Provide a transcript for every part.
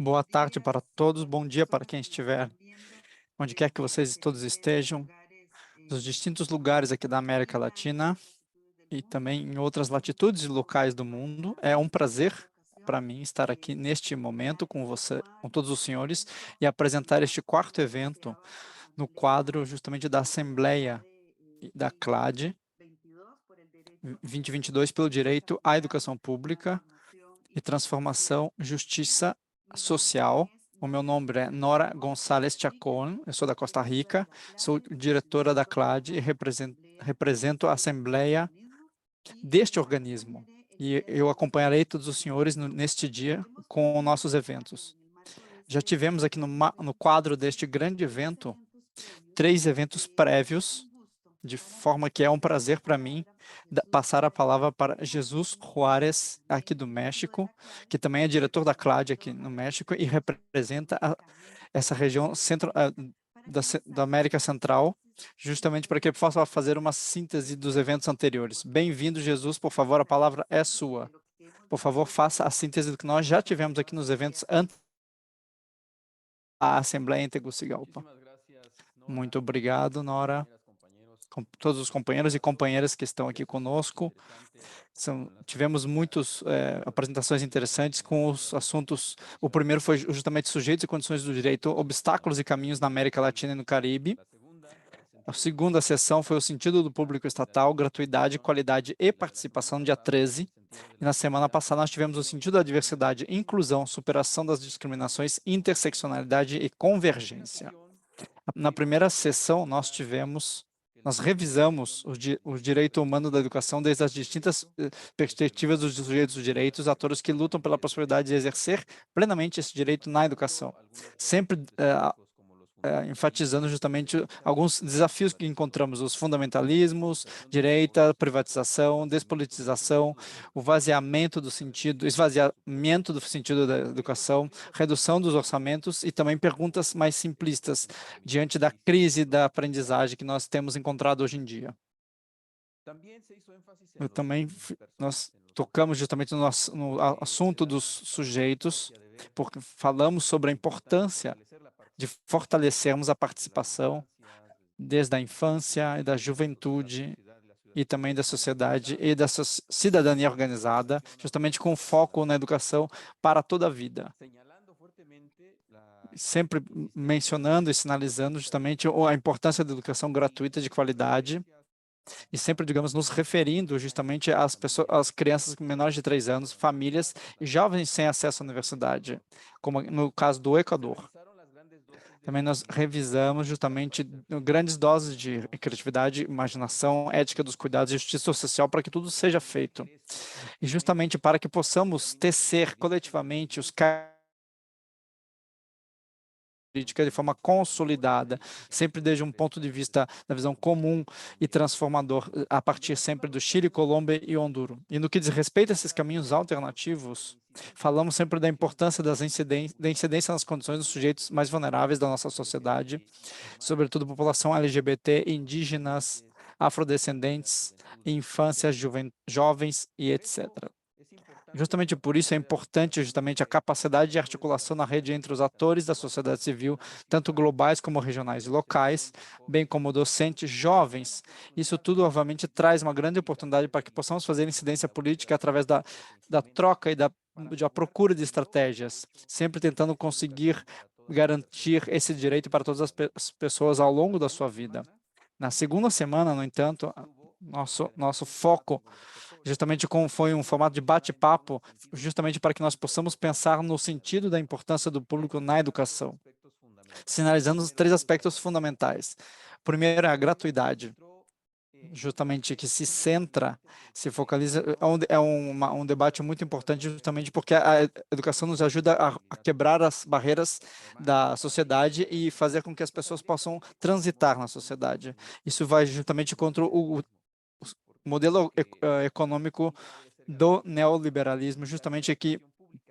Boa tarde para todos, bom dia para quem estiver, onde quer que vocês todos estejam, dos distintos lugares aqui da América Latina e também em outras latitudes e locais do mundo. É um prazer para mim estar aqui neste momento com você, com todos os senhores, e apresentar este quarto evento no quadro justamente da Assembleia da CLAD 2022 pelo direito à educação pública e transformação, justiça social. O meu nome é Nora Gonçalves Chacón, eu sou da Costa Rica, sou diretora da CLAD e represento a Assembleia deste organismo. E eu acompanharei todos os senhores neste dia com nossos eventos. Já tivemos aqui no quadro deste grande evento 3 eventos prévios, de forma que é um prazer para mim passar a palavra para Jesus Juárez, aqui do México, que também é diretor da CLAD aqui no México e representa essa região da América Central, justamente para que ele possa fazer uma síntese dos eventos anteriores. Bem-vindo, Jesus, por favor, a palavra é sua. Por favor, faça a síntese do que nós já tivemos aqui nos eventos antes da Assembleia em Tegucigalpa. Muito obrigado, Nora, com todos os companheiros e companheiras que estão aqui conosco. Tivemos muitas apresentações interessantes com os assuntos. O primeiro foi justamente sujeitos e condições do direito, obstáculos e caminhos na América Latina e no Caribe. A segunda sessão foi o sentido do público estatal, gratuidade, qualidade e participação, dia 13. E na semana passada nós tivemos o sentido da diversidade, inclusão, superação das discriminações, interseccionalidade e convergência. Na primeira sessão, nós revisamos o direito humano da educação desde as distintas perspectivas dos sujeitos dos direitos a todos que lutam pela possibilidade de exercer plenamente esse direito na educação. Sempre enfatizando justamente alguns desafios que encontramos, os fundamentalismos, direita, privatização, despolitização, o esvaziamento do sentido da educação, redução dos orçamentos e também perguntas mais simplistas diante da crise da aprendizagem que nós temos encontrado hoje em dia. Nós tocamos justamente no assunto dos sujeitos, porque falamos sobre a importância de fortalecermos a participação desde a infância e da juventude e também da sociedade e da cidadania organizada, justamente com foco na educação para toda a vida. Sempre mencionando e sinalizando justamente a importância da educação gratuita de qualidade e sempre, digamos, nos referindo justamente às crianças menores de 3 anos, famílias e jovens sem acesso à universidade, como no caso do Equador. Também nós revisamos justamente grandes doses de criatividade, imaginação, ética dos cuidados e justiça social para que tudo seja feito. E justamente para que possamos tecer coletivamente os política de forma consolidada, sempre desde um ponto de vista da visão comum e transformador, a partir sempre do Chile, Colômbia e Honduras. E no que diz respeito a esses caminhos alternativos, falamos sempre da importância da incidência nas condições dos sujeitos mais vulneráveis da nossa sociedade, sobretudo população LGBT, indígenas, afrodescendentes, infâncias, jovens e etc. Justamente por isso é importante justamente a capacidade de articulação na rede entre os atores da sociedade civil, tanto globais como regionais e locais, bem como docentes jovens. Isso tudo, obviamente, traz uma grande oportunidade para que possamos fazer incidência política através da troca e da procura de estratégias, sempre tentando conseguir garantir esse direito para todas as pessoas ao longo da sua vida. Na segunda semana, no entanto, nosso foco justamente como foi um formato de bate-papo, justamente para que nós possamos pensar no sentido da importância do público na educação, sinalizando os 3 aspectos fundamentais. Primeiro é a gratuidade, justamente que se focaliza, um debate muito importante justamente porque a educação nos ajuda a quebrar as barreiras da sociedade e fazer com que as pessoas possam transitar na sociedade. Isso vai justamente contra o modelo econômico do neoliberalismo, justamente aqui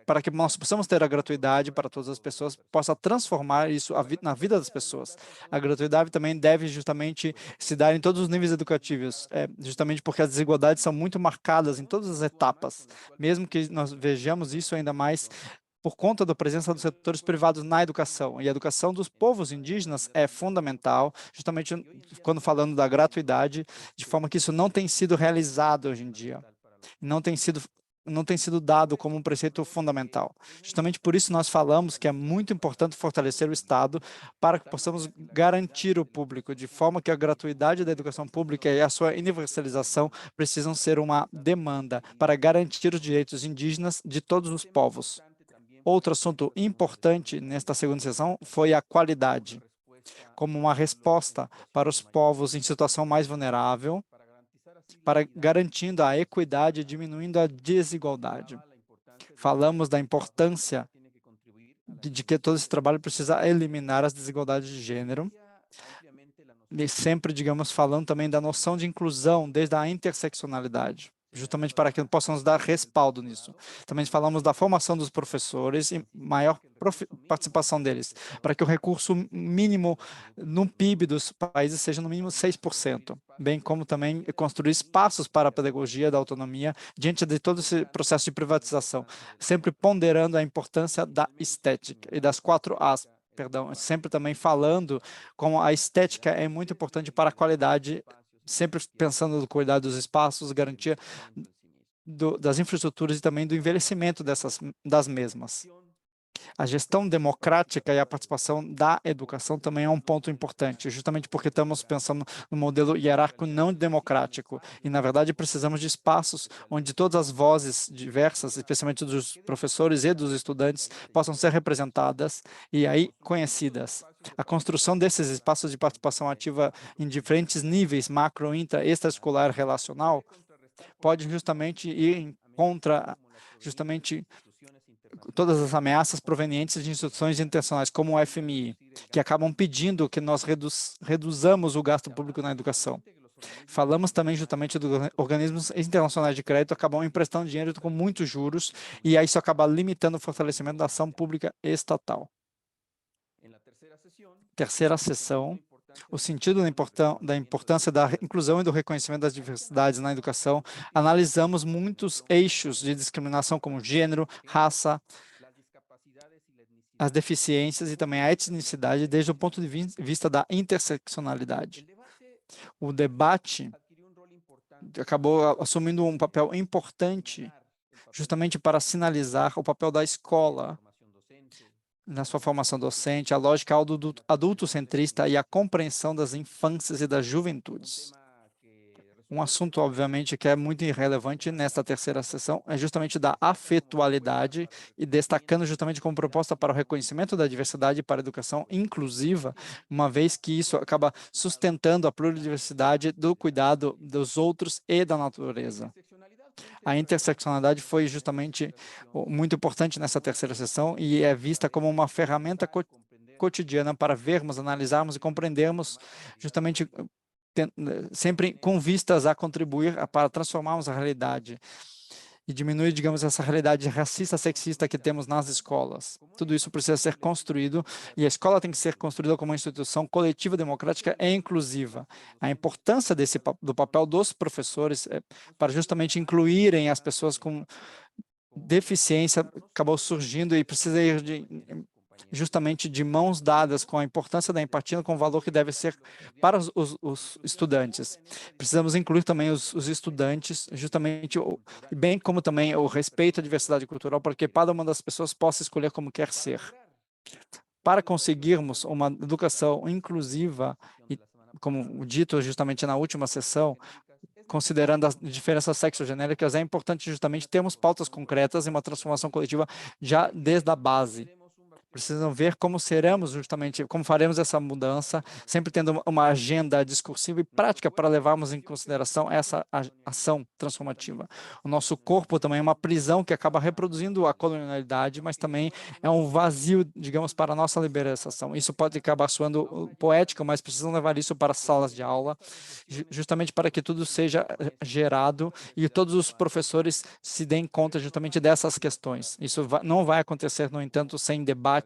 para que nós possamos ter a gratuidade para todas as pessoas, possa transformar isso na vida das pessoas. A gratuidade também deve justamente se dar em todos os níveis educativos, justamente porque as desigualdades são muito marcadas em todas as etapas, mesmo que nós vejamos isso ainda mais por conta da presença dos setores privados na educação. E a educação dos povos indígenas é fundamental, justamente quando falando da gratuidade, de forma que isso não tem sido realizado hoje em dia. Não tem sido dado como um preceito fundamental. Justamente por isso nós falamos que é muito importante fortalecer o Estado para que possamos garantir o público, de forma que a gratuidade da educação pública e a sua universalização precisam ser uma demanda para garantir os direitos indígenas de todos os povos. Outro assunto importante nesta segunda sessão foi a qualidade, como uma resposta para os povos em situação mais vulnerável, para garantindo a equidade e diminuindo a desigualdade. Falamos da importância de que todo esse trabalho precisa eliminar as desigualdades de gênero, e sempre, digamos, falando também da noção de inclusão, desde a interseccionalidade, justamente para que possamos dar respaldo nisso. Também falamos da formação dos professores e maior participação deles, para que o recurso mínimo no PIB dos países seja no mínimo 6%, bem como também construir espaços para a pedagogia da autonomia diante de todo esse processo de privatização, sempre ponderando a importância da estética e das 4 As. Perdão, sempre também falando como a estética é muito importante para a qualidade, sempre pensando no cuidado dos espaços, garantia das infraestruturas e também do envelhecimento das mesmas. A gestão democrática e a participação da educação também é um ponto importante, justamente porque estamos pensando no modelo hierárquico não democrático. E, na verdade, precisamos de espaços onde todas as vozes diversas, especialmente dos professores e dos estudantes, possam ser representadas e aí conhecidas. A construção desses espaços de participação ativa em diferentes níveis, macro, intra, extraescolar, relacional, pode justamente ir contra justamente todas as ameaças provenientes de instituições internacionais, como o FMI, que acabam pedindo que nós reduzamos o gasto público na educação. Falamos também justamente dos organismos internacionais de crédito acabam emprestando dinheiro com muitos juros e aí isso acaba limitando o fortalecimento da ação pública estatal. Terceira sessão, o sentido da importância da inclusão e do reconhecimento das diversidades na educação, analisamos muitos eixos de discriminação como gênero, raça, as deficiências e também a etnicidade desde o ponto de vista da interseccionalidade. O debate acabou assumindo um papel importante justamente para sinalizar o papel da escola na sua formação docente, a lógica adultocentrista e a compreensão das infâncias e das juventudes. Um assunto, obviamente, que é muito irrelevante nesta terceira sessão é justamente da afetualidade e destacando justamente como proposta para o reconhecimento da diversidade e para a educação inclusiva, uma vez que isso acaba sustentando a pluridiversidade do cuidado dos outros e da natureza. A interseccionalidade foi justamente muito importante nessa terceira sessão e é vista como uma ferramenta cotidiana para vermos, analisarmos e compreendermos justamente sempre com vistas a contribuir para transformarmos a realidade e diminuir, digamos, essa realidade racista, sexista que temos nas escolas. Tudo isso precisa ser construído e a escola tem que ser construída como uma instituição coletiva, democrática e inclusiva. A importância do papel dos professores para justamente incluírem as pessoas com deficiência acabou surgindo e precisa ir justamente de mãos dadas com a importância da empatia, com o valor que deve ser para os estudantes. Precisamos incluir também os estudantes, justamente, bem como também o respeito à diversidade cultural, para que cada uma das pessoas possa escolher como quer ser. Para conseguirmos uma educação inclusiva, e, como dito justamente na última sessão, considerando as diferenças sexogenéricas, é importante justamente termos pautas concretas e uma transformação coletiva já desde a base. Precisam ver como seremos justamente, como faremos essa mudança, sempre tendo uma agenda discursiva e prática para levarmos em consideração essa ação transformativa. O nosso corpo também é uma prisão que acaba reproduzindo a colonialidade, mas também é um vazio, digamos, para a nossa libertação. Isso pode acabar soando poético, mas precisam levar isso para as salas de aula, justamente para que tudo seja gerado e todos os professores se deem conta justamente dessas questões. Isso não vai acontecer, no entanto, sem debate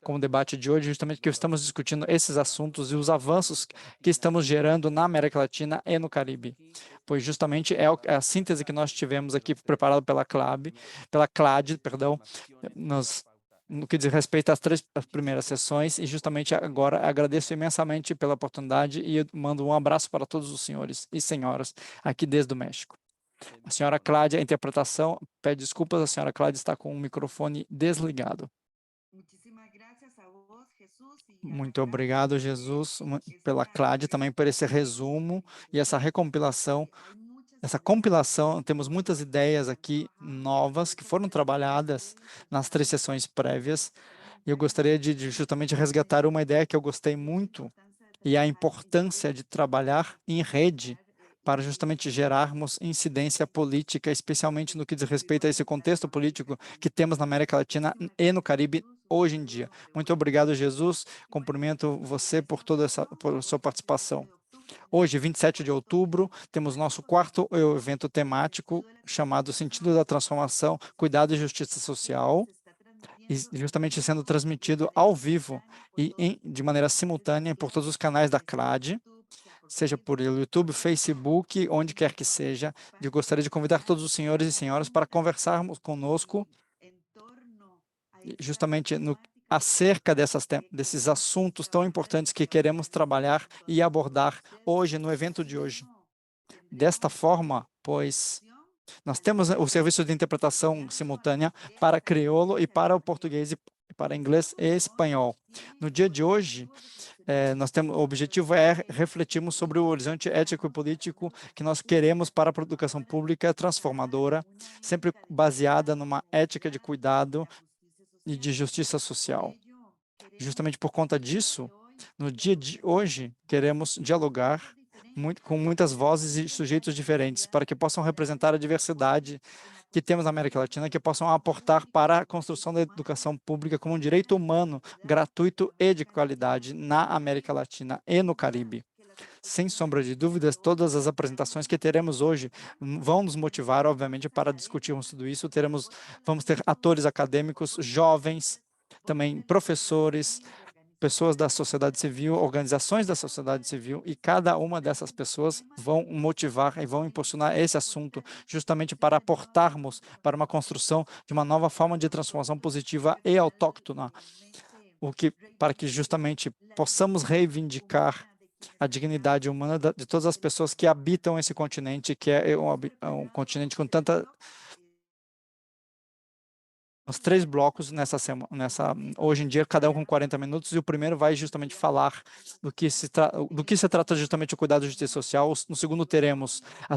com o debate de hoje, justamente que estamos discutindo esses assuntos e os avanços que estamos gerando na América Latina e no Caribe, pois justamente é a síntese que nós tivemos aqui preparado pela CLAD, perdão, no que diz respeito às as primeiras sessões, e justamente agora agradeço imensamente pela oportunidade e eu mando um abraço para todos os senhores e senhoras aqui desde o México. A senhora Cláudia, a interpretação, pede desculpas, a senhora Cláudia está com o microfone desligado. Muito obrigado, Jesus, pela Cláudia, também por esse resumo e essa recompilação. Essa compilação, temos muitas ideias aqui novas que foram trabalhadas nas 3 sessões prévias, e eu gostaria de justamente resgatar uma ideia que eu gostei muito, e a importância de trabalhar em rede para justamente gerarmos incidência política, especialmente no que diz respeito a esse contexto político que temos na América Latina e no Caribe hoje em dia. Muito obrigado, Jesus. Cumprimento você por sua participação. Hoje, 27 de outubro, temos nosso 4º evento temático chamado Sentido da Transformação, Cuidado e Justiça Social, e justamente sendo transmitido ao vivo e de maneira simultânea por todos os canais da CLAD, seja por YouTube, Facebook, onde quer que seja. Eu gostaria de convidar todos os senhores e senhoras para conversarmos conosco justamente acerca desses assuntos tão importantes que queremos trabalhar e abordar hoje, no evento de hoje. Desta forma, pois, nós temos o serviço de interpretação simultânea para crioulo e para o português, para inglês e espanhol. No dia de hoje, o objetivo é refletirmos sobre o horizonte ético e político que nós queremos para a educação pública transformadora, sempre baseada numa ética de cuidado e de justiça social. Justamente por conta disso, no dia de hoje, queremos dialogar com muitas vozes e sujeitos diferentes, para que possam representar a diversidade que temos na América Latina, que possam aportar para a construção da educação pública como um direito humano, gratuito e de qualidade na América Latina e no Caribe. Sem sombra de dúvidas, todas as apresentações que teremos hoje vão nos motivar, obviamente, para discutirmos tudo isso. Vamos ter atores acadêmicos, jovens, também professores, pessoas da sociedade civil, organizações da sociedade civil, e cada uma dessas pessoas vão motivar e vão impulsionar esse assunto justamente para aportarmos para uma construção de uma nova forma de transformação positiva e autóctona, para que justamente possamos reivindicar a dignidade humana de todas as pessoas que habitam esse continente, que é um continente com tanta... Os 3 blocos hoje em dia, cada um com 40 minutos, e o primeiro vai justamente falar do que se trata justamente o cuidado de justiça social. No segundo, teremos a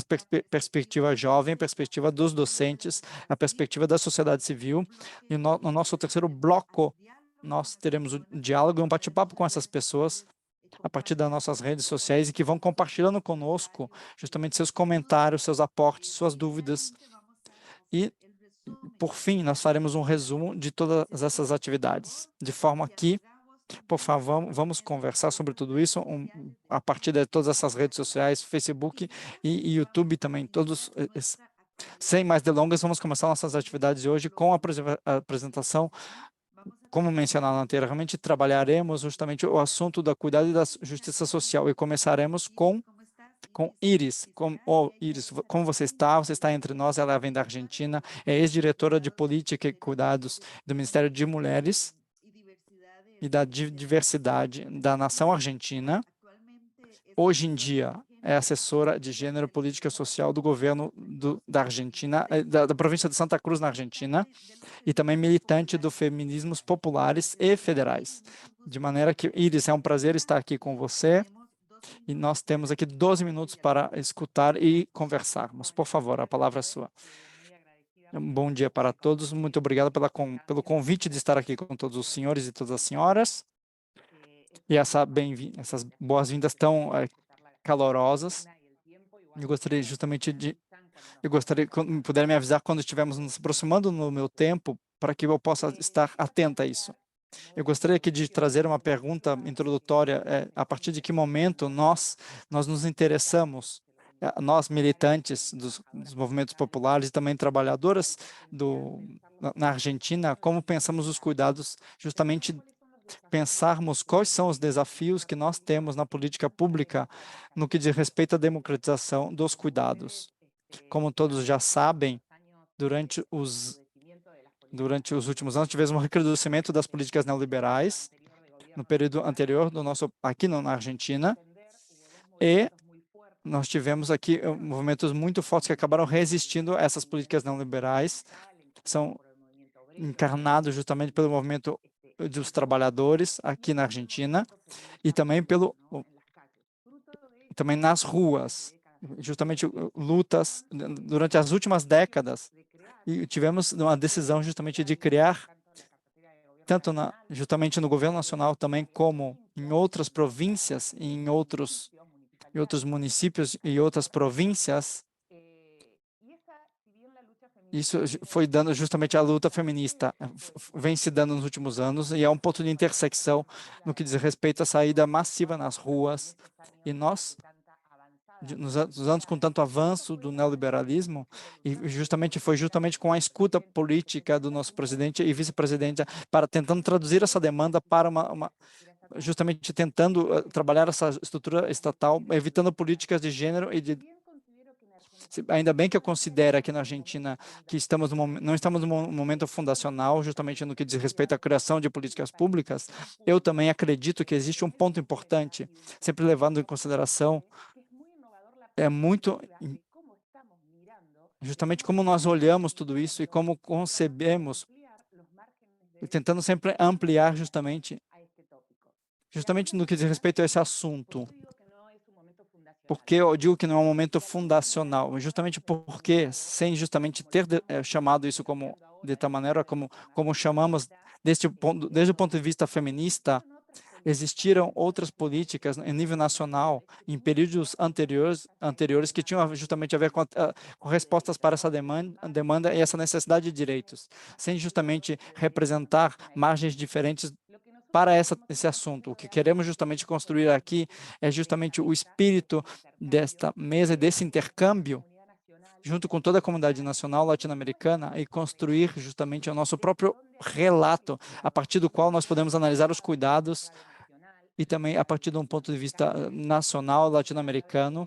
perspectiva jovem, a perspectiva dos docentes, a perspectiva da sociedade civil, e no nosso terceiro bloco, nós teremos o diálogo e um bate-papo com essas pessoas, a partir das nossas redes sociais, e que vão compartilhando conosco justamente seus comentários, seus aportes, suas dúvidas. E, por fim, nós faremos um resumo de todas essas atividades, de forma que, por favor, vamos conversar sobre tudo isso a partir de todas essas redes sociais, Facebook e YouTube também, sem mais delongas, vamos começar nossas atividades de hoje com a apresentação. Como mencionado anteriormente, trabalharemos justamente o assunto da cuidado e da justiça social, e começaremos com Iris. Iris, como você está? Você está entre nós, ela vem da Argentina, é ex-diretora de Política e Cuidados do Ministério de Mulheres e da Diversidade da Nação Argentina. Hoje em dia, é assessora de Gênero e Política Social do governo da Argentina, da província de Santa Cruz, na Argentina, e também militante do feminismos populares e federais. De maneira que, Iris, é um prazer estar aqui com você, e nós temos aqui 12 minutos para escutar e conversarmos. Por favor, a palavra é sua. Um bom dia para todos. Muito obrigado pelo convite de estar aqui com todos os senhores e todas as senhoras. E essas boas-vindas tão calorosas. Eu gostaria que puder me avisar quando estivermos nos aproximando no meu tempo, para que eu possa estar atenta a isso. Eu gostaria aqui de trazer uma pergunta introdutória. A partir de que momento nós nos interessamos, nós militantes dos movimentos populares e também trabalhadoras na Argentina, como pensamos os cuidados justamente pensarmos quais são os desafios que nós temos na política pública no que diz respeito à democratização dos cuidados. Como todos já sabem, durante os últimos anos, tivemos um recrudescimento das políticas neoliberais no período anterior aqui na Argentina, e nós tivemos aqui movimentos muito fortes que acabaram resistindo a essas políticas neoliberais, são encarnados justamente pelo movimento dos trabalhadores aqui na Argentina e também também nas ruas, justamente lutas durante as últimas décadas, e tivemos uma decisão justamente de criar, tanto justamente no governo nacional também como em outras províncias, em outros municípios e outras províncias. Isso foi dando justamente a luta feminista, vem se dando nos últimos anos, e é um ponto de intersecção no que diz respeito à saída massiva nas ruas. E nós, nos anos com tanto avanço do neoliberalismo, e foi justamente com a escuta política do nosso presidente e vice-presidente, para tentando traduzir essa demanda para justamente tentando trabalhar essa estrutura estatal, evitando políticas de gênero ainda bem que eu considero aqui na Argentina que não estamos num momento fundacional, justamente no que diz respeito à criação de políticas públicas. Eu também acredito que existe um ponto importante, sempre levando em consideração, justamente como nós olhamos tudo isso e como concebemos, tentando sempre ampliar justamente no que diz respeito a esse assunto. Porque eu digo que não é um momento fundacional, justamente porque, sem justamente ter chamado isso de tal maneira como chamamos desde o ponto de vista feminista, existiram outras políticas em nível nacional, em períodos anteriores que tinham justamente a ver com respostas para essa demanda e essa necessidade de direitos, sem justamente representar margens diferentes para esse assunto. O que queremos justamente construir aqui é justamente o espírito desta mesa e desse intercâmbio, junto com toda a comunidade nacional latino-americana, e construir justamente o nosso próprio relato, a partir do qual nós podemos analisar os cuidados e também a partir de um ponto de vista nacional latino-americano,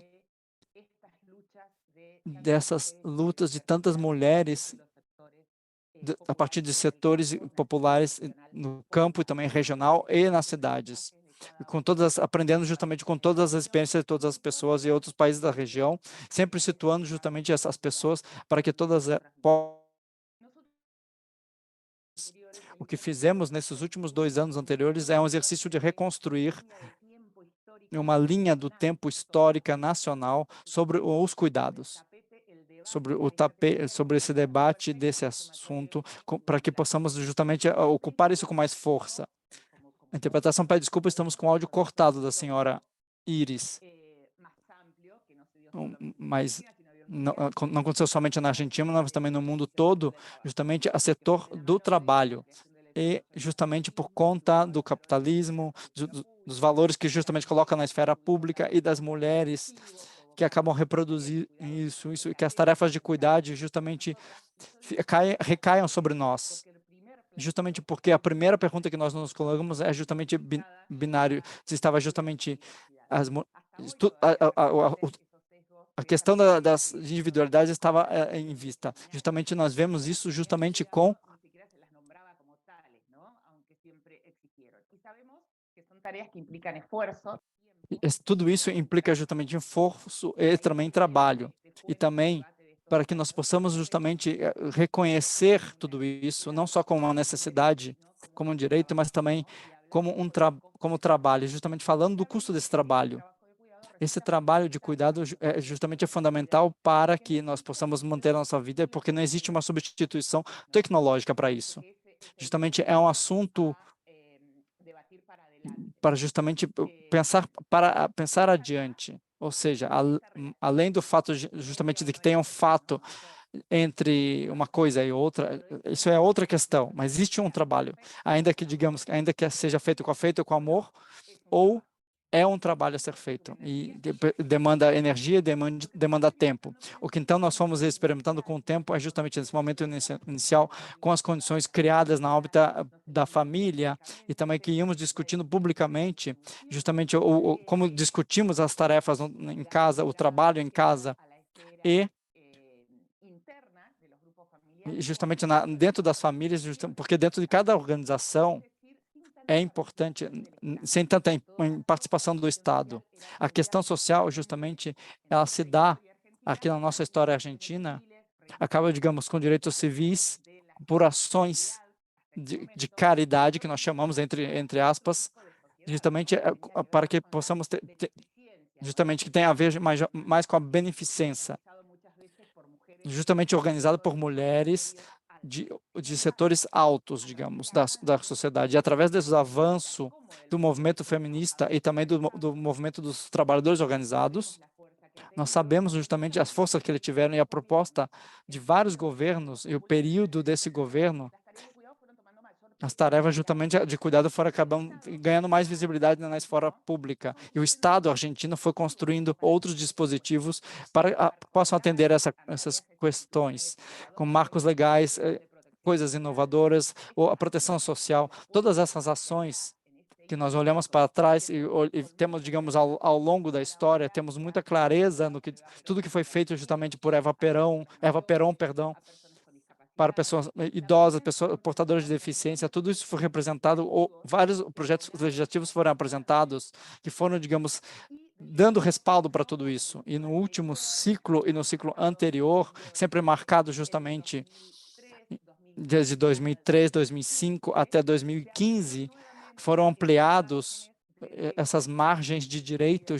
dessas lutas de tantas mulheres a partir de setores populares no campo e também regional e nas cidades, aprendendo justamente com todas as experiências de todas as pessoas e outros países da região, sempre situando justamente essas pessoas para que todas O que fizemos nesses últimos 2 anos anteriores é um exercício de reconstruir uma linha do tempo histórica nacional sobre os cuidados, sobre esse debate desse assunto, para que possamos justamente ocupar isso com mais força. A interpretação, pede desculpa, estamos com o áudio cortado da senhora Iris, mas não aconteceu somente na Argentina, mas também no mundo todo, justamente a setor do trabalho. E justamente por conta do capitalismo, dos valores que justamente coloca na esfera pública e das mulheres que acabam reproduzindo isso, e que as tarefas de cuidado justamente recaiam sobre nós. Justamente porque a primeira pergunta que nós nos colocamos é justamente binário, se estava justamente a questão das individualidades estava em vista. Justamente nós vemos isso justamente com tudo isso implica justamente esforço e também trabalho. E também para que nós possamos justamente reconhecer tudo isso, não só como uma necessidade, como um direito, mas também como trabalho, justamente falando do custo desse trabalho. Esse trabalho de cuidado justamente é fundamental para que nós possamos manter a nossa vida, porque não existe uma substituição tecnológica para isso. Justamente é um assunto para justamente pensar adiante, ou seja, além do fato justamente de que tenha um fato entre uma coisa e outra, isso é outra questão, mas existe um trabalho, ainda que seja feito com afeto, com amor, ou é um trabalho a ser feito e demanda energia, demanda tempo. O que então nós fomos experimentando com o tempo é justamente nesse momento inicial, com as condições criadas na órbita da família e também que íamos discutindo publicamente, justamente como discutimos as tarefas em casa, o trabalho em casa e justamente dentro das famílias, porque dentro de cada organização é importante, sem tanta participação do Estado. A questão social, justamente, ela se dá aqui na nossa história argentina, acaba, digamos, com direitos civis, por ações de caridade, que nós chamamos, entre aspas, justamente para que possamos justamente que tem a ver mais com a beneficência, justamente organizada por mulheres de setores altos, digamos, da sociedade. E através desse avanço do movimento feminista e também do movimento dos trabalhadores organizados, nós sabemos justamente as forças que eles tiveram e a proposta de vários governos e o período desse governo, as tarefas justamente de cuidado foram acabando ganhando mais visibilidade na esfera pública. E o Estado argentino foi construindo outros dispositivos para que possam atender essas questões, com marcos legais, coisas inovadoras, ou a proteção social, todas essas ações que nós olhamos para trás e temos, digamos, ao longo da história, temos muita clareza no que tudo que foi feito justamente por Eva Peron, perdão, para pessoas idosas, pessoas portadoras de deficiência, tudo isso foi representado, ou vários projetos legislativos foram apresentados, que foram, digamos, dando respaldo para tudo isso. E no último ciclo e no ciclo anterior, sempre marcado justamente desde 2003, 2005 até 2015, foram ampliados essas margens de direito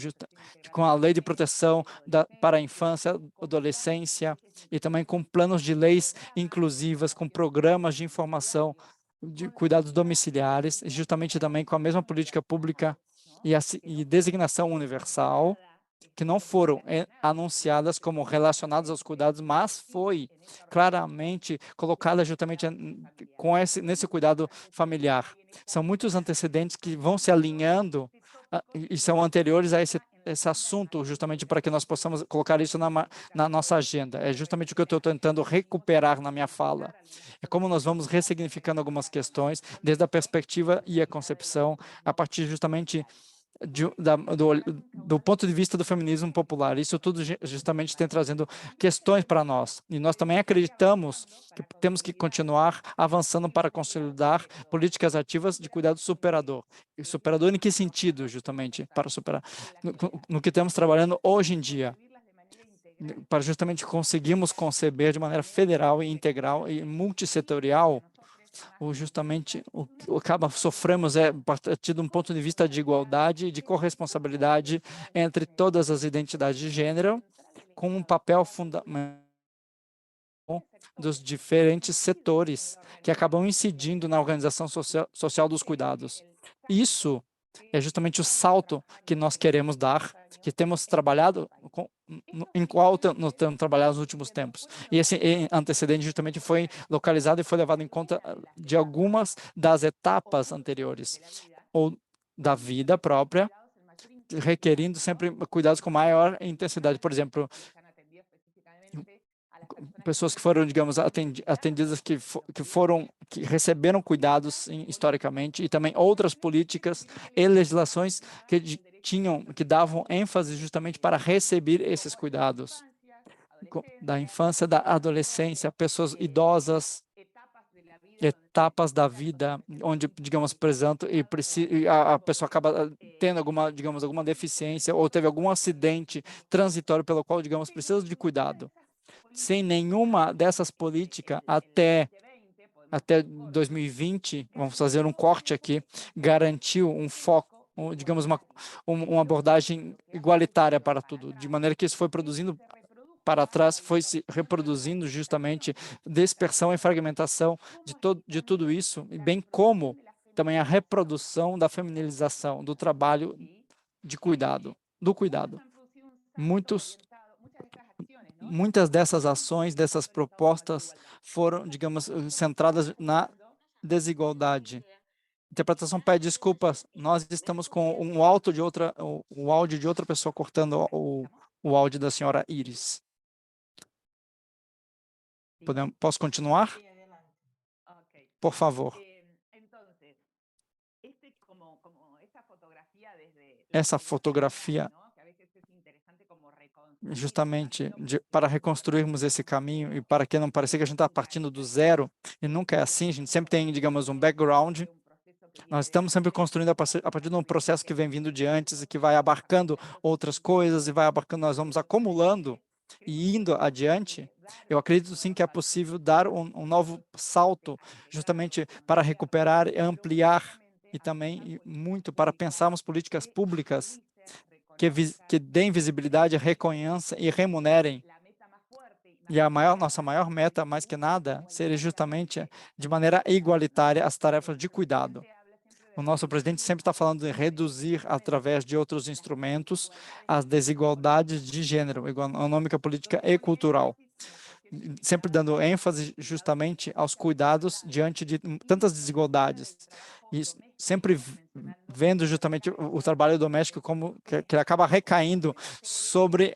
com a lei de proteção para a infância, adolescência e também com planos de leis inclusivas, com programas de informação de cuidados domiciliares, justamente também com a mesma política pública e designação universal, que não foram anunciadas como relacionadas aos cuidados, mas foi claramente colocada justamente nesse cuidado familiar. São muitos antecedentes que vão se alinhando e são anteriores a esse assunto, justamente para que nós possamos colocar isso na nossa agenda. É justamente o que eu estou tentando recuperar na minha fala. É como nós vamos ressignificando algumas questões, desde a perspectiva e a concepção, a partir justamente do ponto de vista do feminismo popular. Isso tudo justamente tem trazendo questões para nós. E nós também acreditamos que temos que continuar avançando para consolidar políticas ativas de cuidado superador. E superador em que sentido, justamente, para superar? No que estamos trabalhando hoje em dia, para justamente conseguirmos conceber de maneira federal e integral e multissetorial ou justamente o que acaba sofremos é a partir de um ponto de vista de igualdade e de corresponsabilidade entre todas as identidades de gênero, com um papel fundamental dos diferentes setores que acabam incidindo na organização social dos cuidados. Isso é justamente o salto que nós queremos dar, que temos trabalhado, em qual nós temos trabalhado nos últimos tempos. E esse antecedente justamente foi localizado e foi levado em conta de algumas das etapas anteriores, ou da vida própria, requerindo sempre cuidados com maior intensidade. Por exemplo, pessoas que foram, digamos, atendidas que receberam cuidados historicamente e também outras políticas e legislações que davam ênfase justamente para receber esses cuidados da infância, da adolescência, pessoas idosas, etapas da vida onde, digamos, por exemplo, e a pessoa acaba tendo alguma, digamos, alguma deficiência ou teve algum acidente transitório pelo qual, digamos, precisa de cuidado. Sem nenhuma dessas políticas até 2020, vamos fazer um corte aqui, garantiu um foco, digamos, uma abordagem igualitária para tudo, de maneira que isso foi produzindo para trás, foi se reproduzindo justamente dispersão e fragmentação de tudo isso, bem como também a reprodução da feminilização do trabalho de cuidado, do cuidado. Muitas dessas ações, dessas propostas foram, digamos, centradas na desigualdade. Interpretação pede desculpas, nós estamos com um áudio de outra, o áudio de outra pessoa cortando o áudio da senhora Iris. Posso continuar? Por favor. Essa fotografia, justamente para reconstruirmos esse caminho e para que não pareça que a gente está partindo do zero, e nunca é assim, a gente sempre tem, digamos, um background. Nós estamos sempre construindo a partir de um processo que vem vindo de antes e que vai abarcando outras coisas e vai abarcando, nós vamos acumulando e indo adiante. Eu acredito sim que é possível dar um novo salto justamente para recuperar e ampliar e também muito para pensarmos políticas públicas que deem visibilidade, reconheçam e remunerem. E nossa maior meta, mais que nada, seria justamente de maneira igualitária as tarefas de cuidado. O nosso presidente sempre está falando de reduzir, através de outros instrumentos, as desigualdades de gênero, econômica, política e cultural, sempre dando ênfase justamente aos cuidados diante de tantas desigualdades, e sempre vendo justamente o trabalho doméstico como que acaba recaindo sobre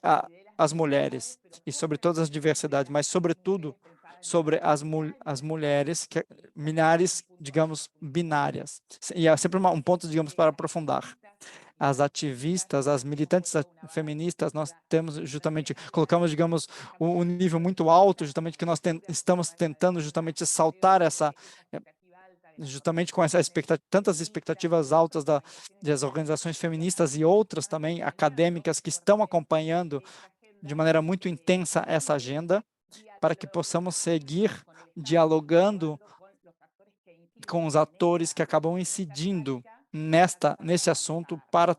as mulheres e sobre todas as diversidades, mas sobretudo sobre as mulheres, milhares, digamos, binárias. E é sempre um ponto, digamos, para aprofundar. As ativistas, as militantes feministas, nós temos justamente, colocamos, digamos, um nível muito alto, justamente que nós estamos tentando justamente saltar justamente com tantas expectativas altas das organizações feministas e outras também acadêmicas que estão acompanhando de maneira muito intensa essa agenda, para que possamos seguir dialogando com os atores que acabam incidindo nesse assunto para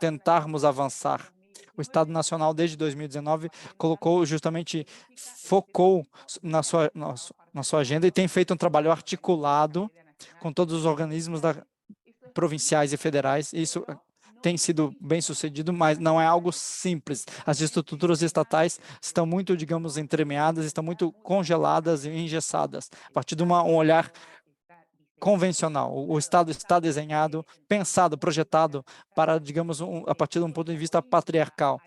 tentarmos avançar. O Estado Nacional, desde 2019, focou na sua agenda e tem feito um trabalho articulado com todos os organismos provinciais e federais. Isso tem sido bem sucedido, mas não é algo simples. As estruturas estatais estão muito, digamos, entremeadas, estão muito congeladas e engessadas, a partir de um olhar convencional. O Estado está desenhado, pensado, projetado para, digamos, a partir de um ponto de vista patriarcal.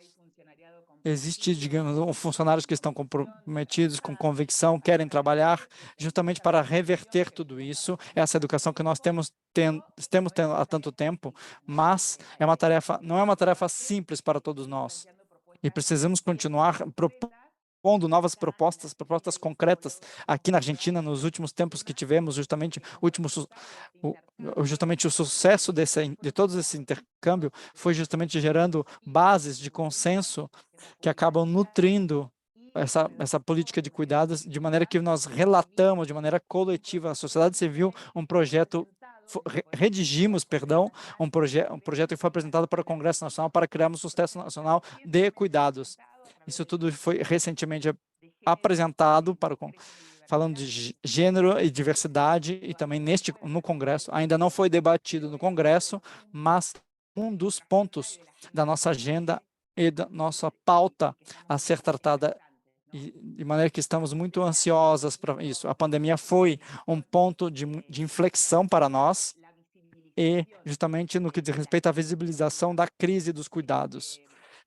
Existe, digamos, funcionários que estão comprometidos com convicção, querem trabalhar justamente para reverter tudo isso. Essa educação que nós temos tendo há tanto tempo, mas não é uma tarefa simples para todos nós. E precisamos continuar propondo novas propostas concretas. Aqui na Argentina, nos últimos tempos que tivemos, justamente o sucesso de todo esse intercâmbio foi justamente gerando bases de consenso que acabam nutrindo essa política de cuidados, de maneira que nós relatamos de maneira coletiva. A sociedade civil, redigimos, perdão, um projeto que foi apresentado para o Congresso Nacional para criarmos um sucesso nacional de cuidados. Isso tudo foi recentemente apresentado falando de gênero e diversidade, e também no Congresso. Ainda não foi debatido no Congresso, mas um dos pontos da nossa agenda e da nossa pauta a ser tratada, de maneira que estamos muito ansiosas para isso. A pandemia foi um ponto de inflexão para nós, e justamente no que diz respeito à visibilização da crise dos cuidados,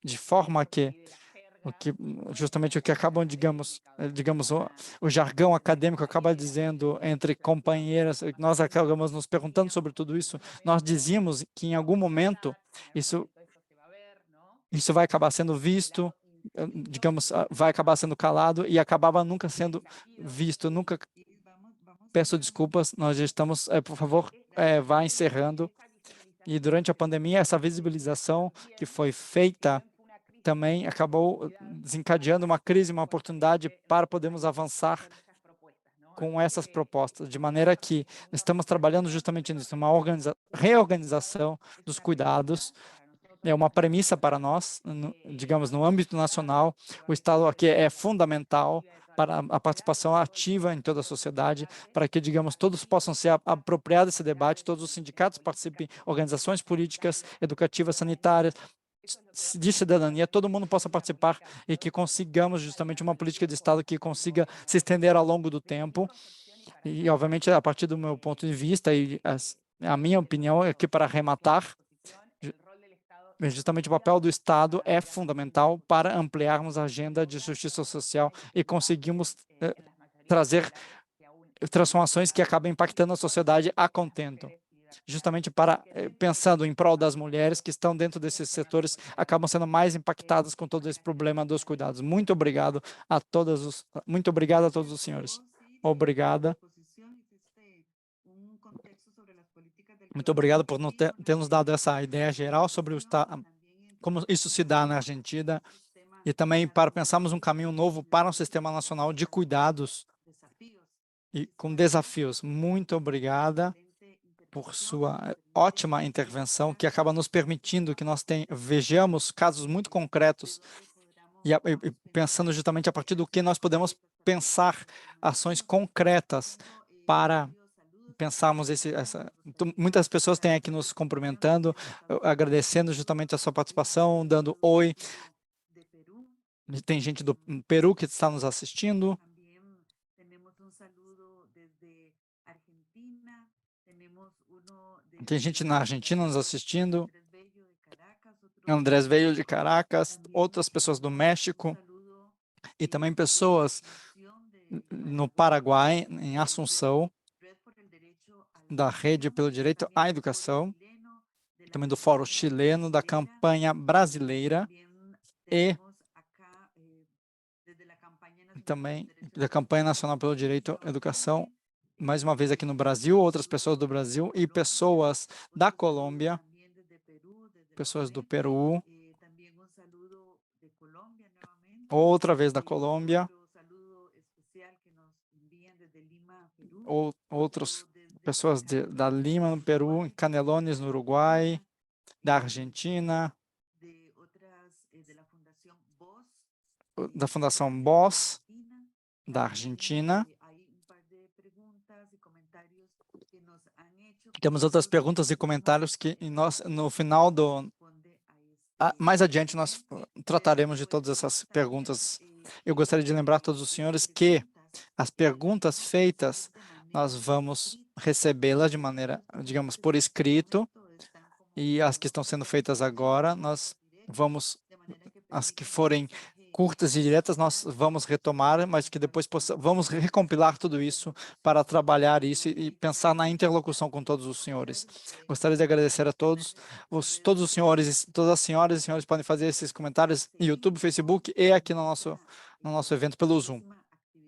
de forma que justamente o que acabam, digamos, o jargão acadêmico acaba dizendo entre companheiras, nós acabamos nos perguntando sobre tudo isso, nós dizíamos que em algum momento isso vai acabar sendo visto, digamos, vai acabar sendo calado e acabava nunca sendo visto, nunca. Peço desculpas, nós já estamos, por favor, vá encerrando. E durante a pandemia, essa visibilização que foi feita também acabou desencadeando uma crise, uma oportunidade para podermos avançar com essas propostas, de maneira que estamos trabalhando justamente nisso, uma reorganização dos cuidados. É uma premissa para nós, digamos, no âmbito nacional, o Estado aqui é fundamental para a participação ativa em toda a sociedade, para que, digamos, todos possam se apropriar desse debate, todos os sindicatos participem, organizações políticas, educativas, sanitárias, de cidadania, todo mundo possa participar e que consigamos justamente uma política de Estado que consiga se estender ao longo do tempo. E, obviamente, a partir do meu ponto de vista, e A minha opinião é que, para arrematar, justamente o papel do Estado é fundamental para ampliarmos a agenda de justiça social e conseguirmos trazer transformações que acabam impactando a sociedade a contento. Justamente pensando em prol das mulheres que estão dentro desses setores, acabam sendo mais impactadas com todo esse problema dos cuidados. Muito obrigado a todos os senhores. Obrigada. Muito obrigado por ter nos dado essa ideia geral sobre como isso se dá na Argentina e também para pensarmos um caminho novo para um sistema nacional de cuidados e com desafios. Muito obrigada por sua ótima intervenção, que acaba nos permitindo que nós vejamos casos muito concretos e pensando justamente a partir do que nós podemos pensar ações concretas para pensarmos muitas pessoas têm aqui nos cumprimentando, agradecendo justamente a sua participação, dando oi. Tem gente do Peru que está nos assistindo. Tem gente na Argentina nos assistindo. Andrés veio de Caracas, outras pessoas do México e também pessoas no Paraguai, em Assunção, da Rede pelo Direito à Educação, também do Fórum Chileno, da campanha brasileira e também da campanha nacional pelo direito à educação, mais uma vez aqui no Brasil, outras pessoas do Brasil e pessoas da Colômbia, pessoas do Peru, outra vez da Colômbia, outras pessoas da Lima, no Peru, em Canelones, no Uruguai, da Argentina, da Fundação BOS, da Argentina. Temos outras perguntas e comentários que no final mais adiante nós trataremos de todas essas perguntas. Eu gostaria de lembrar a todos os senhores que as perguntas feitas nós vamos recebê-las de maneira, digamos, por escrito, e as que estão sendo feitas agora, as que forem curtas e diretas, nós vamos retomar, mas que depois vamos recompilar tudo isso para trabalhar isso e pensar na interlocução com todos os senhores. Gostaria de agradecer a todos. Todos os senhores, todas as senhoras e senhores podem fazer esses comentários no YouTube, Facebook e aqui no nosso evento pelo Zoom.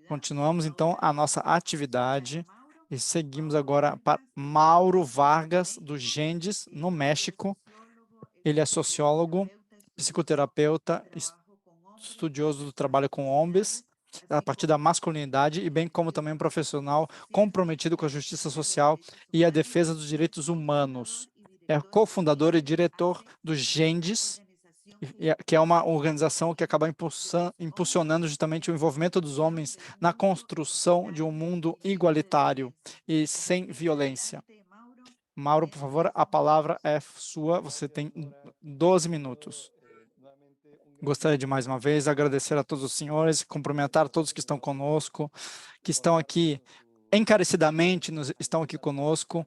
Continuamos, então, a nossa atividade e seguimos agora para Mauro Vargas, do Gendes, no México. Ele é sociólogo, psicoterapeuta, estudioso do trabalho com homens, a partir da masculinidade, e bem como também um profissional comprometido com a justiça social e a defesa dos direitos humanos. É cofundador e diretor do Gendes, que é uma organização que acaba impulsionando justamente o envolvimento dos homens na construção de um mundo igualitário e sem violência. Mauro, por favor, a palavra é sua, você tem 12 minutos. Gostaria de, mais uma vez, agradecer a todos os senhores, cumprimentar todos que estão conosco, que estão aqui encarecidamente, estão aqui conosco.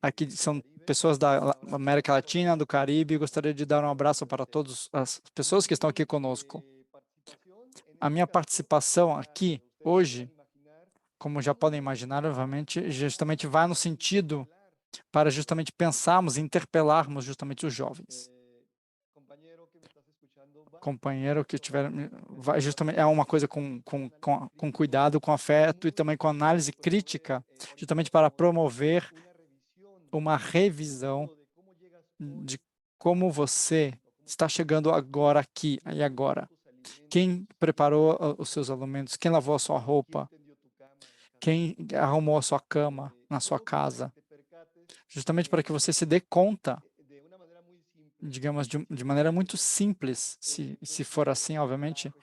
Aqui são pessoas da América Latina, do Caribe. Gostaria de dar um abraço para todas as pessoas que estão aqui conosco. A minha participação aqui, hoje, como já podem imaginar, obviamente, justamente vai no sentido para justamente pensarmos e interpelarmos justamente os jovens. Companheiro que tiver, vai justamente, é uma coisa com cuidado, com afeto e também com análise crítica, justamente para promover uma revisão de como você está chegando agora aqui e agora. Quem preparou os seus alimentos, quem lavou a sua roupa, quem arrumou a sua cama na sua casa, justamente para que você se dê conta, digamos, de maneira muito simples, se for assim, obviamente,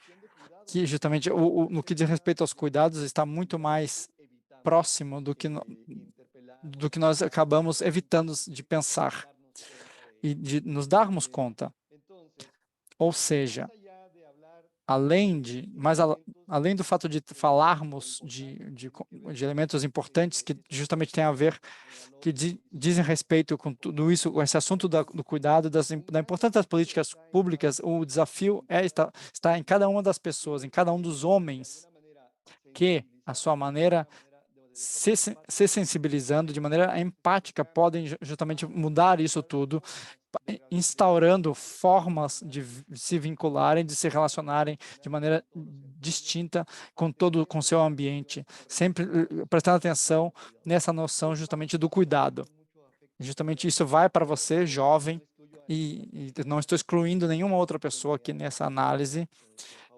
que justamente no que diz respeito aos cuidados está muito mais próximo do que nós acabamos evitando de pensar e de nos darmos conta. Ou seja, além do fato de falarmos de elementos importantes que justamente têm a ver, que dizem respeito com tudo isso, com esse assunto do cuidado, da importância das políticas públicas, o desafio está em cada uma das pessoas, em cada um dos homens, que, à sua maneira, se sensibilizando de maneira empática, podem justamente mudar isso tudo, instaurando formas de se vincularem, de se relacionarem de maneira distinta com seu ambiente, sempre prestando atenção nessa noção justamente do cuidado. Justamente isso vai para você, jovem, e não estou excluindo nenhuma outra pessoa aqui nessa análise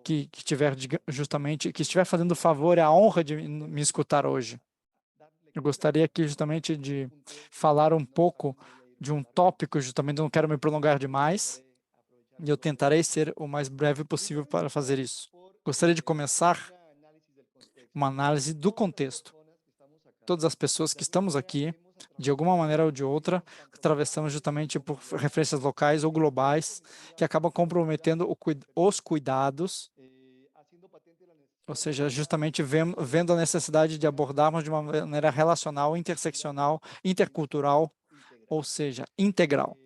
que tiver justamente, que estiver fazendo o favor e a honra de me escutar hoje. Eu gostaria aqui justamente de falar um pouco de um tópico, justamente não quero me prolongar demais, e eu tentarei ser o mais breve possível para fazer isso. Gostaria de começar uma análise do contexto. Todas as pessoas que estamos aqui, de alguma maneira ou de outra, atravessamos justamente por referências locais ou globais que acabam comprometendo os cuidados, ou seja, justamente vendo a necessidade de abordarmos de uma maneira relacional, interseccional, intercultural, ou seja, integral.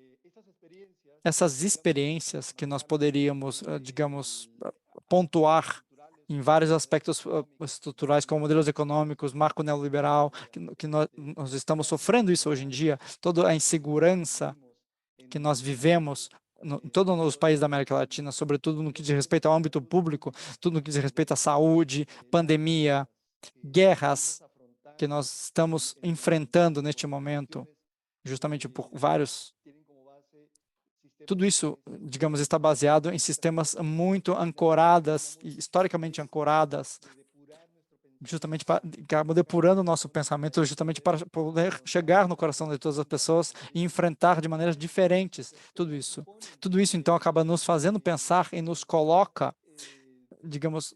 Essas experiências que nós poderíamos, digamos, pontuar em vários aspectos estruturais, como modelos econômicos, marco neoliberal, que nós estamos sofrendo isso hoje em dia, toda a insegurança que nós vivemos em todos os países da América Latina, sobretudo no que diz respeito ao âmbito público, tudo no que diz respeito à saúde, pandemia, guerras que nós estamos enfrentando neste momento, justamente por vários. Tudo isso, digamos, está baseado em sistemas muito ancoradas, historicamente ancoradas, justamente para acabam depurando o nosso pensamento, justamente para poder chegar no coração de todas as pessoas e enfrentar de maneiras diferentes tudo isso. Tudo isso, então, acaba nos fazendo pensar e nos coloca, digamos,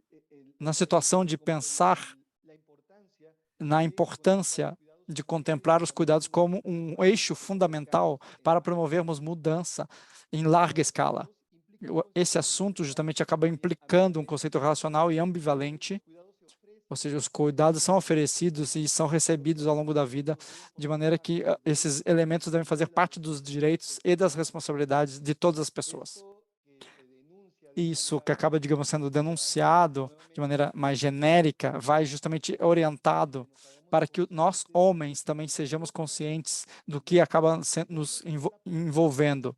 na situação de pensar na importância de contemplar os cuidados como um eixo fundamental para promovermos mudança em larga escala. Esse assunto justamente acaba implicando um conceito relacional e ambivalente, ou seja, os cuidados são oferecidos e são recebidos ao longo da vida, de maneira que esses elementos devem fazer parte dos direitos e das responsabilidades de todas as pessoas. Isso que acaba, digamos, sendo denunciado de maneira mais genérica, vai justamente orientado para que nós, homens, também sejamos conscientes do que acaba nos envolvendo.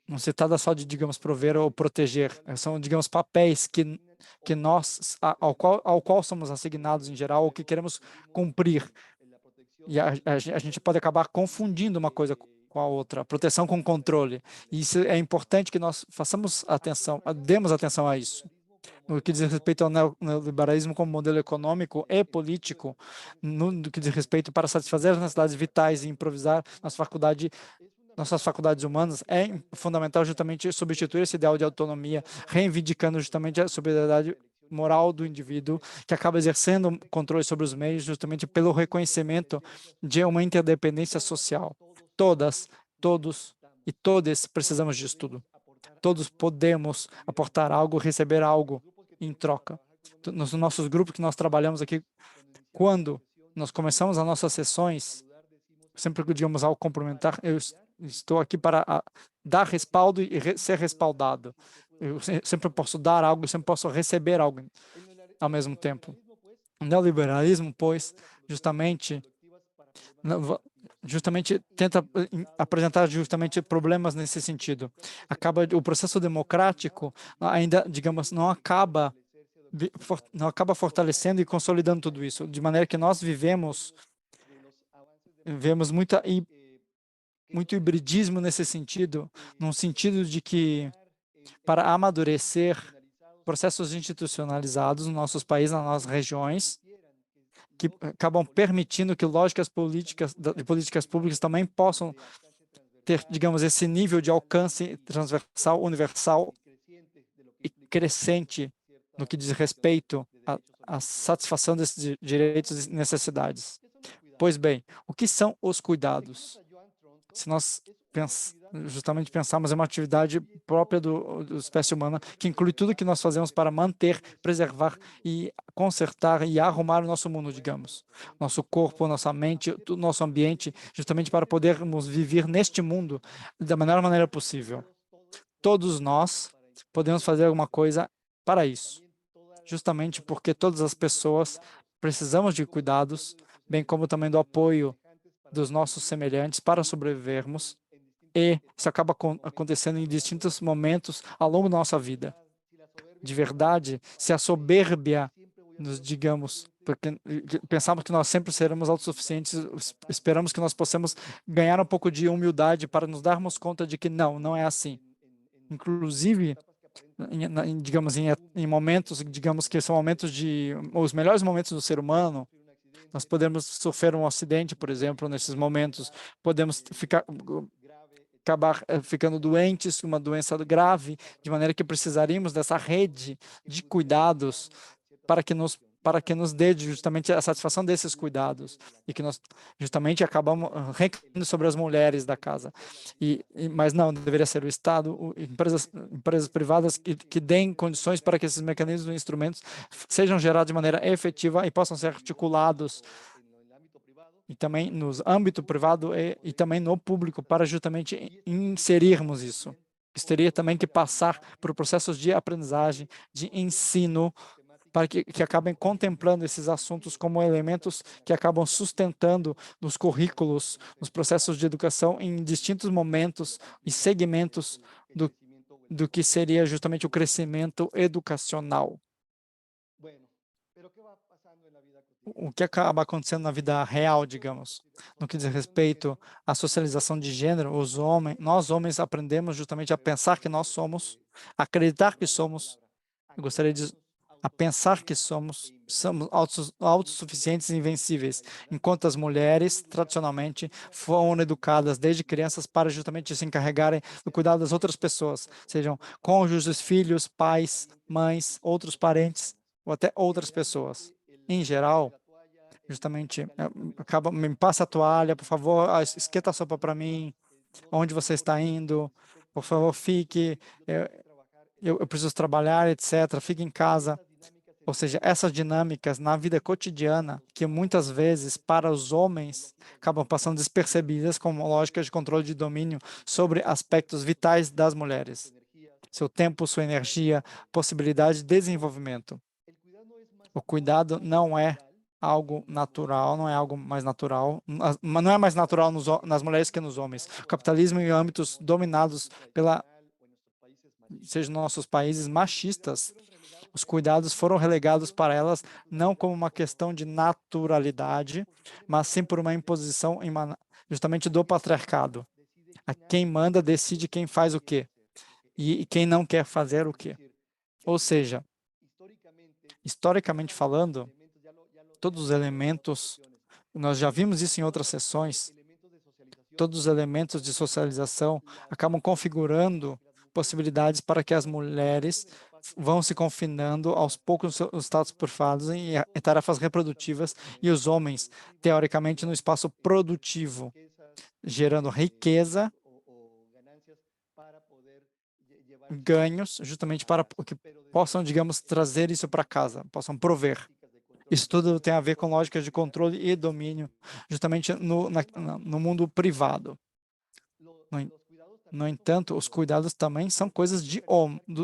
Não se trata só de, digamos, prover ou proteger, são, digamos, papéis que nós, ao qual somos assignados em geral, ou que queremos cumprir. E a gente pode acabar confundindo uma coisa com a outra, proteção com controle. E isso é importante que nós façamos atenção, demos atenção a isso. No que diz respeito ao neoliberalismo como modelo econômico e político, no que diz respeito para satisfazer as necessidades vitais e improvisar nossas faculdades humanas, é fundamental justamente substituir esse ideal de autonomia, reivindicando justamente a sobriedade moral do indivíduo, que acaba exercendo controle sobre os meios justamente pelo reconhecimento de uma interdependência social. Todos e todas precisamos disso tudo. Todos podemos aportar algo, receber algo em troca. Nos nossos grupos que nós trabalhamos aqui, quando nós começamos as nossas sessões, sempre que, digamos, ao complementar, eu estou aqui para dar respaldo e ser respaldado. Eu sempre posso dar algo, sempre posso receber algo ao mesmo tempo. O neoliberalismo, pois, justamente tenta apresentar justamente problemas nesse sentido. O processo democrático ainda, digamos, não acaba fortalecendo e consolidando tudo isso, de maneira que nós vivemos muito hibridismo nesse sentido, num sentido de que, para amadurecer processos institucionalizados nos nossos países, nas nossas regiões, que acabam permitindo que lógicas de políticas públicas também possam ter, digamos, esse nível de alcance transversal, universal e crescente no que diz respeito à satisfação desses direitos e necessidades. Pois bem, o que são os cuidados? Se nós justamente pensarmos em uma atividade própria do espécie humana, que inclui tudo que nós fazemos para manter, preservar e consertar e arrumar o nosso mundo, digamos. Nosso corpo, nossa mente, o nosso ambiente, justamente para podermos viver neste mundo da melhor maneira possível. Todos nós podemos fazer alguma coisa para isso, justamente porque todas as pessoas precisamos de cuidados, bem como também do apoio dos nossos semelhantes para sobrevivermos, e isso acaba acontecendo em distintos momentos ao longo da nossa vida. De verdade, se a soberbia nos digamos, porque pensamos que nós sempre seremos autossuficientes, esperamos que nós possamos ganhar um pouco de humildade para nos darmos conta de que não é assim. Inclusive, digamos, em momentos, digamos que são momentos os melhores momentos do ser humano, nós podemos sofrer um acidente, por exemplo, nesses momentos, podemos acabar ficando doentes, uma doença grave, de maneira que precisaríamos dessa rede de cuidados para que nos dê justamente a satisfação desses cuidados e que nós justamente acabamos recaindo sobre as mulheres da casa. Mas não, deveria ser o Estado, empresas privadas que deem condições para que esses mecanismos e instrumentos sejam gerados de maneira efetiva e possam ser articulados e também no âmbito privado e também no público, para justamente inserirmos isso. Isso teria também que passar por processos de aprendizagem, de ensino, para que acabem contemplando esses assuntos como elementos que acabam sustentando nos currículos, nos processos de educação em distintos momentos e segmentos do que seria justamente o crescimento educacional. O que acaba acontecendo na vida real, digamos, no que diz respeito à socialização de gênero, nós homens aprendemos justamente a pensar que nós somos, a acreditar que somos, eu gostaria de a pensar que somos autossuficientes e invencíveis, enquanto as mulheres, tradicionalmente, foram educadas desde crianças para justamente se encarregarem do cuidado das outras pessoas, sejam cônjuges, filhos, pais, mães, outros parentes ou até outras pessoas. Em geral, justamente, me passa a toalha, por favor, esquenta a sopa para mim, onde você está indo, por favor, fique, eu preciso trabalhar, etc., fique em casa. Ou seja, essas dinâmicas na vida cotidiana, que muitas vezes para os homens acabam passando despercebidas como lógicas de controle de domínio sobre aspectos vitais das mulheres. Seu tempo, sua energia, possibilidade de desenvolvimento. O cuidado não é algo natural, não é algo mais natural, não é mais natural nas mulheres que nos homens. O capitalismo em âmbitos dominados seja nos nossos países machistas, os cuidados foram relegados para elas não como uma questão de naturalidade, mas sim por uma imposição justamente do patriarcado. A quem manda decide quem faz o quê e quem não quer fazer o quê. Ou seja, historicamente falando, todos os elementos, nós já vimos isso em outras sessões, todos os elementos de socialização acabam configurando possibilidades para que as mulheres vão se confinando aos poucos os status privados em tarefas reprodutivas e os homens, teoricamente, no espaço produtivo, gerando riqueza, ganhos, justamente para que possam, digamos, trazer isso para casa, possam prover. Isso tudo tem a ver com lógicas de controle e domínio, justamente no mundo privado. No entanto, os cuidados também são coisas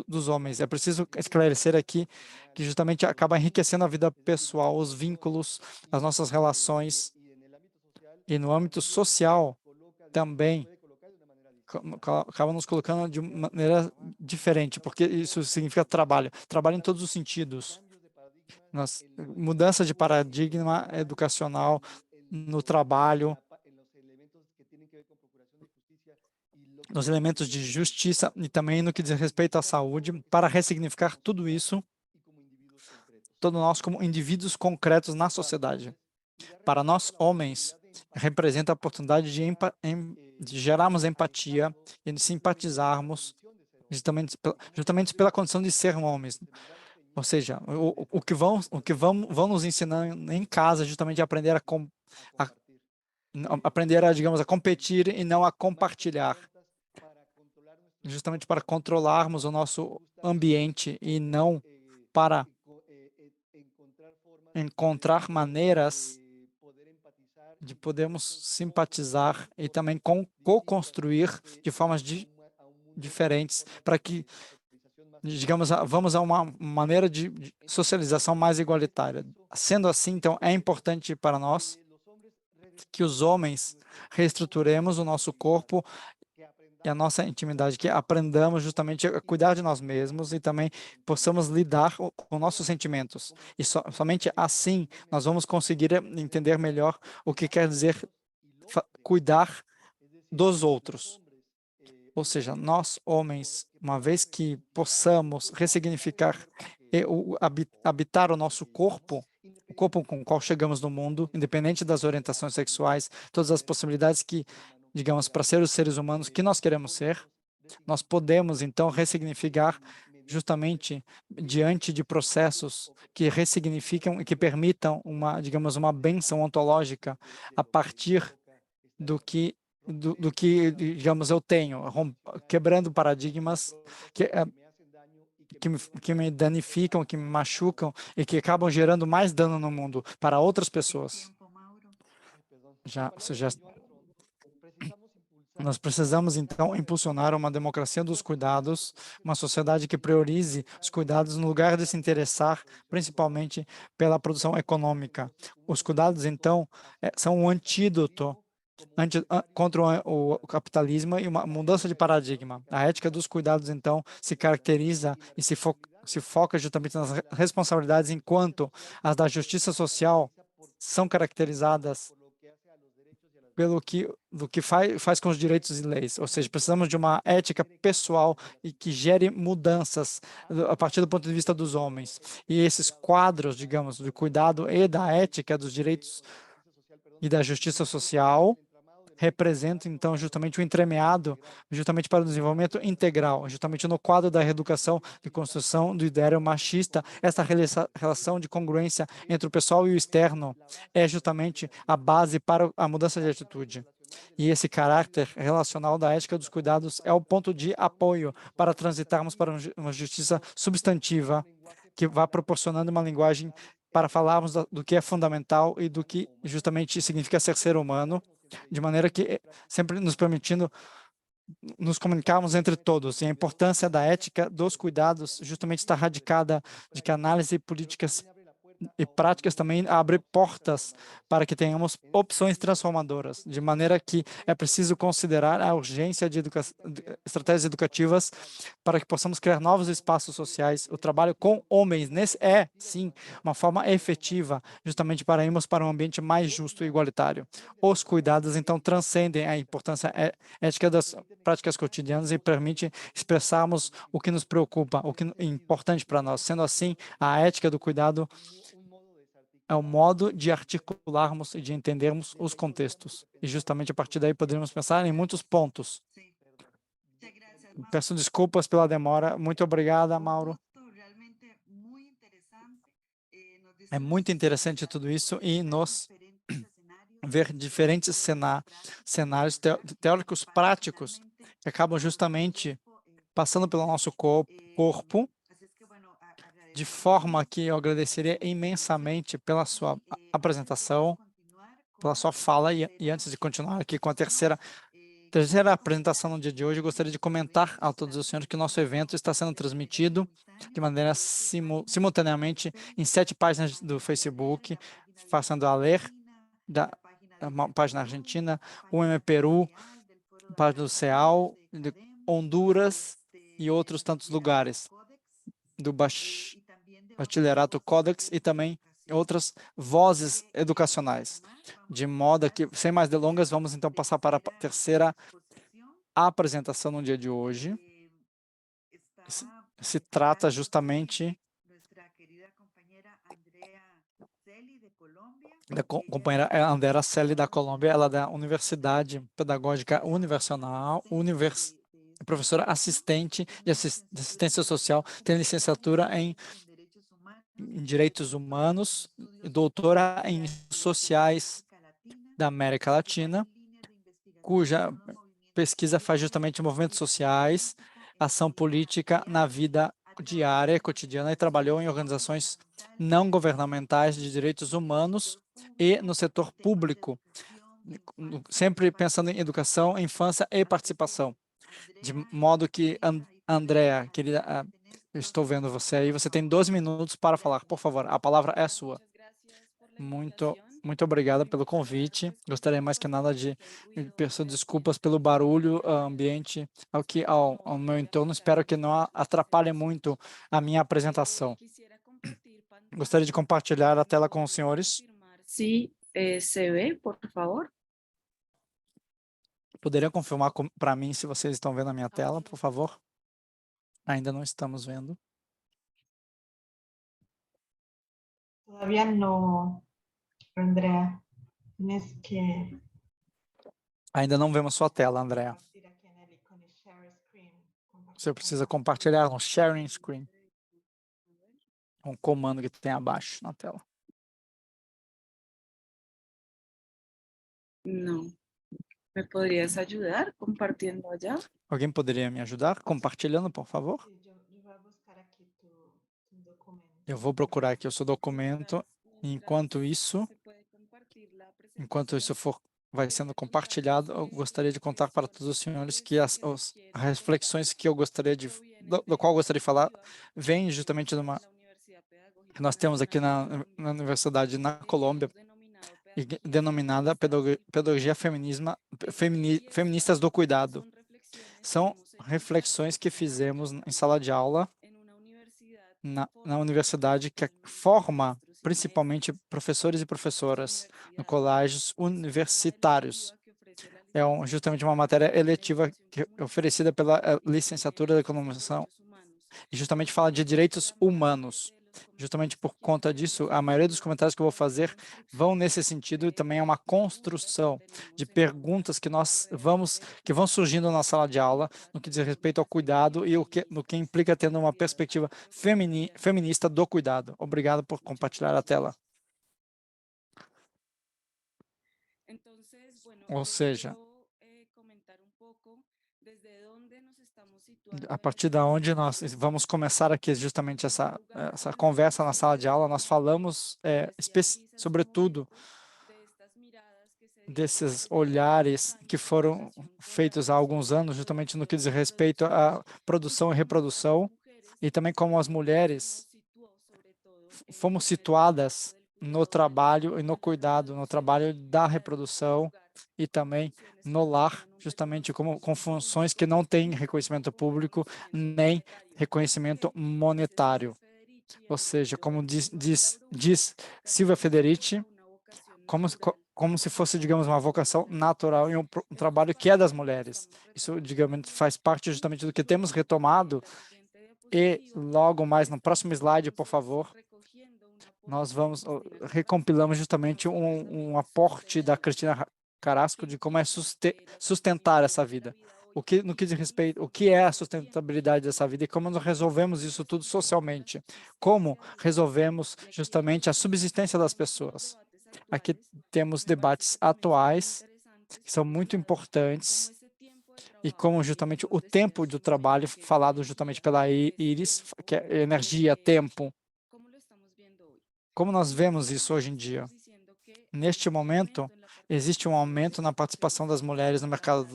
dos homens. É preciso esclarecer aqui que justamente acaba enriquecendo a vida pessoal, os vínculos, as nossas relações. E no âmbito social também acaba nos colocando de maneira diferente, porque isso significa trabalho. Trabalho em todos os sentidos. Mudança de paradigma educacional no trabalho, nos elementos de justiça e também no que diz respeito à saúde, para ressignificar tudo isso, todos nós como indivíduos concretos na sociedade. Para nós, homens, representa a oportunidade de gerarmos empatia e de simpatizarmos justamente pela condição de ser homens. Ou seja, o que vão nos ensinando em casa, justamente aprender a aprender a, digamos, a competir e não a compartilhar, justamente para controlarmos o nosso ambiente e não para encontrar maneiras de podermos simpatizar e também co-construir de formas diferentes para que, digamos, vamos a uma maneira de socialização mais igualitária. Sendo assim, então, é importante para nós que os homens reestruturemos o nosso corpo e a nossa intimidade, que aprendamos justamente a cuidar de nós mesmos e também possamos lidar com nossos sentimentos. E somente assim nós vamos conseguir entender melhor o que quer dizer cuidar dos outros. Ou seja, nós, homens, uma vez que possamos ressignificar e habitar o nosso corpo, o corpo com o qual chegamos no mundo, independente das orientações sexuais, todas as possibilidades que, digamos, para ser os seres humanos que nós queremos ser, nós podemos, então, ressignificar justamente diante de processos que ressignificam e que permitam uma, digamos, uma bênção ontológica a partir do que, digamos, eu tenho, quebrando paradigmas que, que me danificam, que me machucam e que acabam gerando mais dano no mundo para outras pessoas. Nós precisamos, então, impulsionar uma democracia dos cuidados, uma sociedade que priorize os cuidados no lugar de se interessar principalmente pela produção econômica. Os cuidados, então, são um antídoto contra o capitalismo e uma mudança de paradigma. A ética dos cuidados, então, se caracteriza e se foca justamente nas responsabilidades, enquanto as da justiça social são caracterizadas do que faz com os direitos e leis. Ou seja, precisamos de uma ética pessoal e que gere mudanças a partir do ponto de vista dos homens. E esses quadros, digamos, do cuidado e da ética dos direitos e da justiça social representa, então, justamente o entremeado, justamente para o desenvolvimento integral, justamente no quadro da reeducação de construção do ideário machista, essa relação de congruência entre o pessoal e o externo é justamente a base para a mudança de atitude. E esse caráter relacional da ética dos cuidados é o ponto de apoio para transitarmos para uma justiça substantiva que vá proporcionando uma linguagem para falarmos do que é fundamental e do que justamente significa ser humano, de maneira que sempre nos permitindo nos comunicarmos entre todos. E a importância da ética dos cuidados justamente está radicada de que a análise de políticas e práticas também abre portas para que tenhamos opções transformadoras, de maneira que é preciso considerar a urgência de estratégias educativas para que possamos criar novos espaços sociais. O trabalho com homens é, sim, uma forma efetiva, justamente para irmos para um ambiente mais justo e igualitário. Os cuidados, então, transcendem a importância ética das práticas cotidianas e permitem expressarmos o que nos preocupa, o que é importante para nós. Sendo assim, a ética do cuidado é o modo de articularmos e de entendermos os contextos. E justamente a partir daí poderíamos pensar em muitos pontos. Peço desculpas pela demora. Muito obrigada, Mauro. É muito interessante tudo isso e nos ver diferentes cenários teóricos práticos que acabam justamente passando pelo nosso corpo, de forma que eu agradeceria imensamente pela sua apresentação, pela sua fala, e antes de continuar aqui com a terceira apresentação no dia de hoje, eu gostaria de comentar a todos os senhores que o nosso evento está sendo transmitido de maneira simultaneamente em 7 páginas do Facebook, passando a ler, uma página argentina, UM Peru, página do CEAL, de Honduras e outros tantos lugares, do Bachillerato Codex e também outras vozes educacionais. De modo que, sem mais delongas, vamos então passar para a terceira apresentação no dia de hoje. Se trata justamente da companheira Andrea Celli da Colômbia, ela é da Universidade Pedagógica Universional, professora assistente de assistência social, tem licenciatura em Direitos Humanos, doutora em Sociais da América Latina, cuja pesquisa faz justamente movimentos sociais, ação política na vida diária, cotidiana, e trabalhou em organizações não governamentais de direitos humanos e no setor público, sempre pensando em educação, infância e participação. De modo que, Andrea, querida, eu estou vendo você aí, você tem 12 minutos para falar. Por favor, a palavra é sua. Muito obrigada pelo convite. Gostaria mais que nada de peço desculpas pelo barulho ambiente ao meu entorno. Espero que não atrapalhe muito a minha apresentação. Gostaria de compartilhar a tela com os senhores. Sí, se ve, por favor. Poderiam confirmar para mim se vocês estão vendo a minha tela, por favor? Ainda não estamos vendo. Todavía no, Andrea. Tienes que Ainda não vemos sua tela, Andrea. compartir aqui en el ícone share screen. Você precisa compartilhar um sharing screen, um comando que tem abaixo na tela. No. ¿Me podrías ayudar compartiendo allá? Alguém poderia me ajudar compartilhando, por favor? Sí, yo voy a buscar aquí tu documento. Eu vou procurar aqui o seu documento. Enquanto isso vai sendo compartilhado, eu gostaria de contar para todos os senhores que as reflexões que eu gostaria do qual eu gostaria de falar vêm justamente que nós temos aqui na universidade na Colômbia, denominada Pedagogia Feministas do Cuidado. São reflexões que fizemos em sala de aula na universidade que forma principalmente professores e professoras no colégios universitários. É justamente uma matéria eletiva oferecida pela licenciatura da Economização e justamente fala de direitos humanos. Justamente por conta disso, a maioria dos comentários que eu vou fazer vão nesse sentido e também é uma construção de perguntas que vão surgindo na sala de aula no que diz respeito ao cuidado e no que implica tendo uma perspectiva feminista do cuidado. Obrigado por compartilhar a tela. Ou seja, a partir da onde nós vamos começar aqui justamente essa conversa na sala de aula, nós falamos sobretudo desses olhares que foram feitos há alguns anos, justamente no que diz respeito à produção e reprodução, e também como as mulheres fomos situadas no trabalho e no cuidado, no trabalho da reprodução e também no lar, justamente com funções que não têm reconhecimento público nem reconhecimento monetário. Ou seja, como diz Silvia Federici, como se fosse, digamos, uma vocação natural e um trabalho que é das mulheres. Isso, digamos, faz parte justamente do que temos retomado e logo mais no próximo slide, por favor, nós recompilamos justamente um aporte da Cristina Carrasco de como é sustentar essa vida. No que diz respeito, o que é a sustentabilidade dessa vida e como nós resolvemos isso tudo socialmente. Como resolvemos justamente a subsistência das pessoas. Aqui temos debates atuais que são muito importantes e como justamente o tempo do trabalho, falado justamente pela Iris, que é energia, tempo. Como nós vemos isso hoje em dia? Neste momento, existe um aumento na participação das mulheres no mercado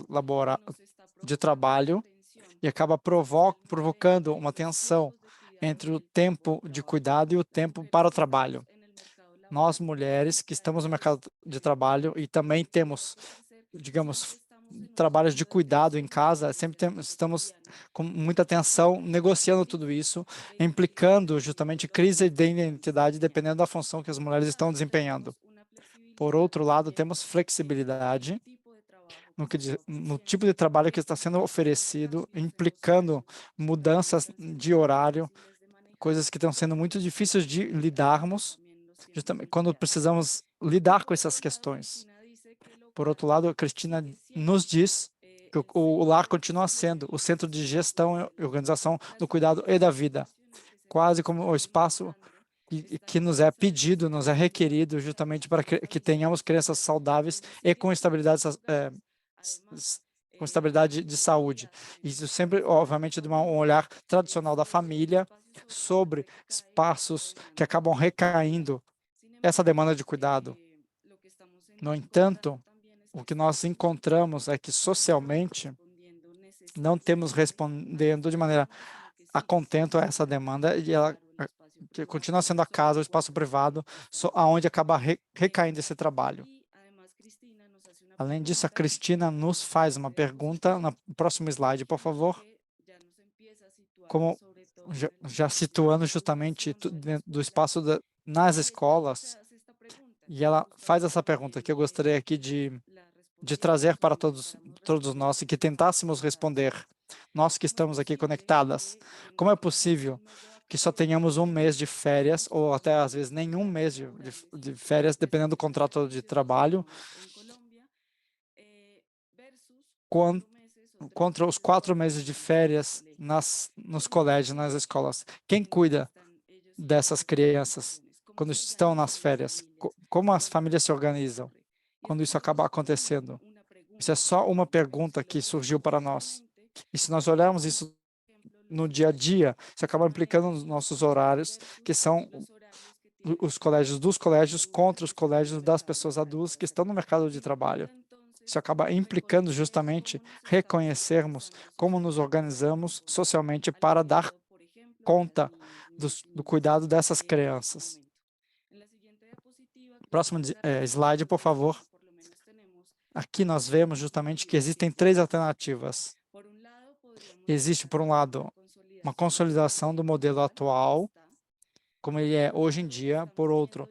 de trabalho e acaba provocando uma tensão entre o tempo de cuidado e o tempo para o trabalho. Nós, mulheres, que estamos no mercado de trabalho e também temos, digamos, trabalhos de cuidado em casa, estamos com muita atenção negociando tudo isso, implicando justamente crise de identidade dependendo da função que as mulheres estão desempenhando. Por outro lado, temos flexibilidade no tipo de trabalho que está sendo oferecido, implicando mudanças de horário, coisas que estão sendo muito difíceis de lidarmos, justamente quando precisamos lidar com essas questões. Por outro lado, a Cristina nos diz que o lar continua sendo o centro de gestão e organização do cuidado e da vida, quase como o espaço e que nos é pedido, nos é requerido justamente para que tenhamos crianças saudáveis e com estabilidade, com estabilidade de saúde. Isso sempre, obviamente, de um olhar tradicional da família sobre espaços que acabam recaindo essa demanda de cuidado. No entanto, o que nós encontramos é que socialmente não temos respondendo de maneira a contento a essa demanda e ela que continua sendo a casa, o espaço privado, aonde acaba recaindo esse trabalho. Além disso, a Cristina nos faz uma pergunta no próximo slide, por favor, como já situando justamente dentro do espaço nas escolas, e ela faz essa pergunta que eu gostaria aqui de trazer para todos nós e que tentássemos responder, nós que estamos aqui conectadas. Como é possível que só tenhamos um mês de férias, ou até às vezes nenhum mês de férias, dependendo do contrato de trabalho, contra os 4 meses de férias nos colégios, nas escolas? Quem cuida dessas crianças quando estão nas férias? Como as famílias se organizam quando isso acaba acontecendo? Isso é só uma pergunta que surgiu para nós. E se nós olharmos isso no dia a dia, isso acaba implicando nos nossos horários, que são os colégios dos colégios contra os colégios das pessoas adultas que estão no mercado de trabalho. Isso acaba implicando justamente reconhecermos como nos organizamos socialmente para dar conta do cuidado dessas crianças. Próximo slide, por favor. Aqui nós vemos justamente que existem 3 alternativas. Existe, por um lado, uma consolidação do modelo atual, como ele é hoje em dia. Por outro,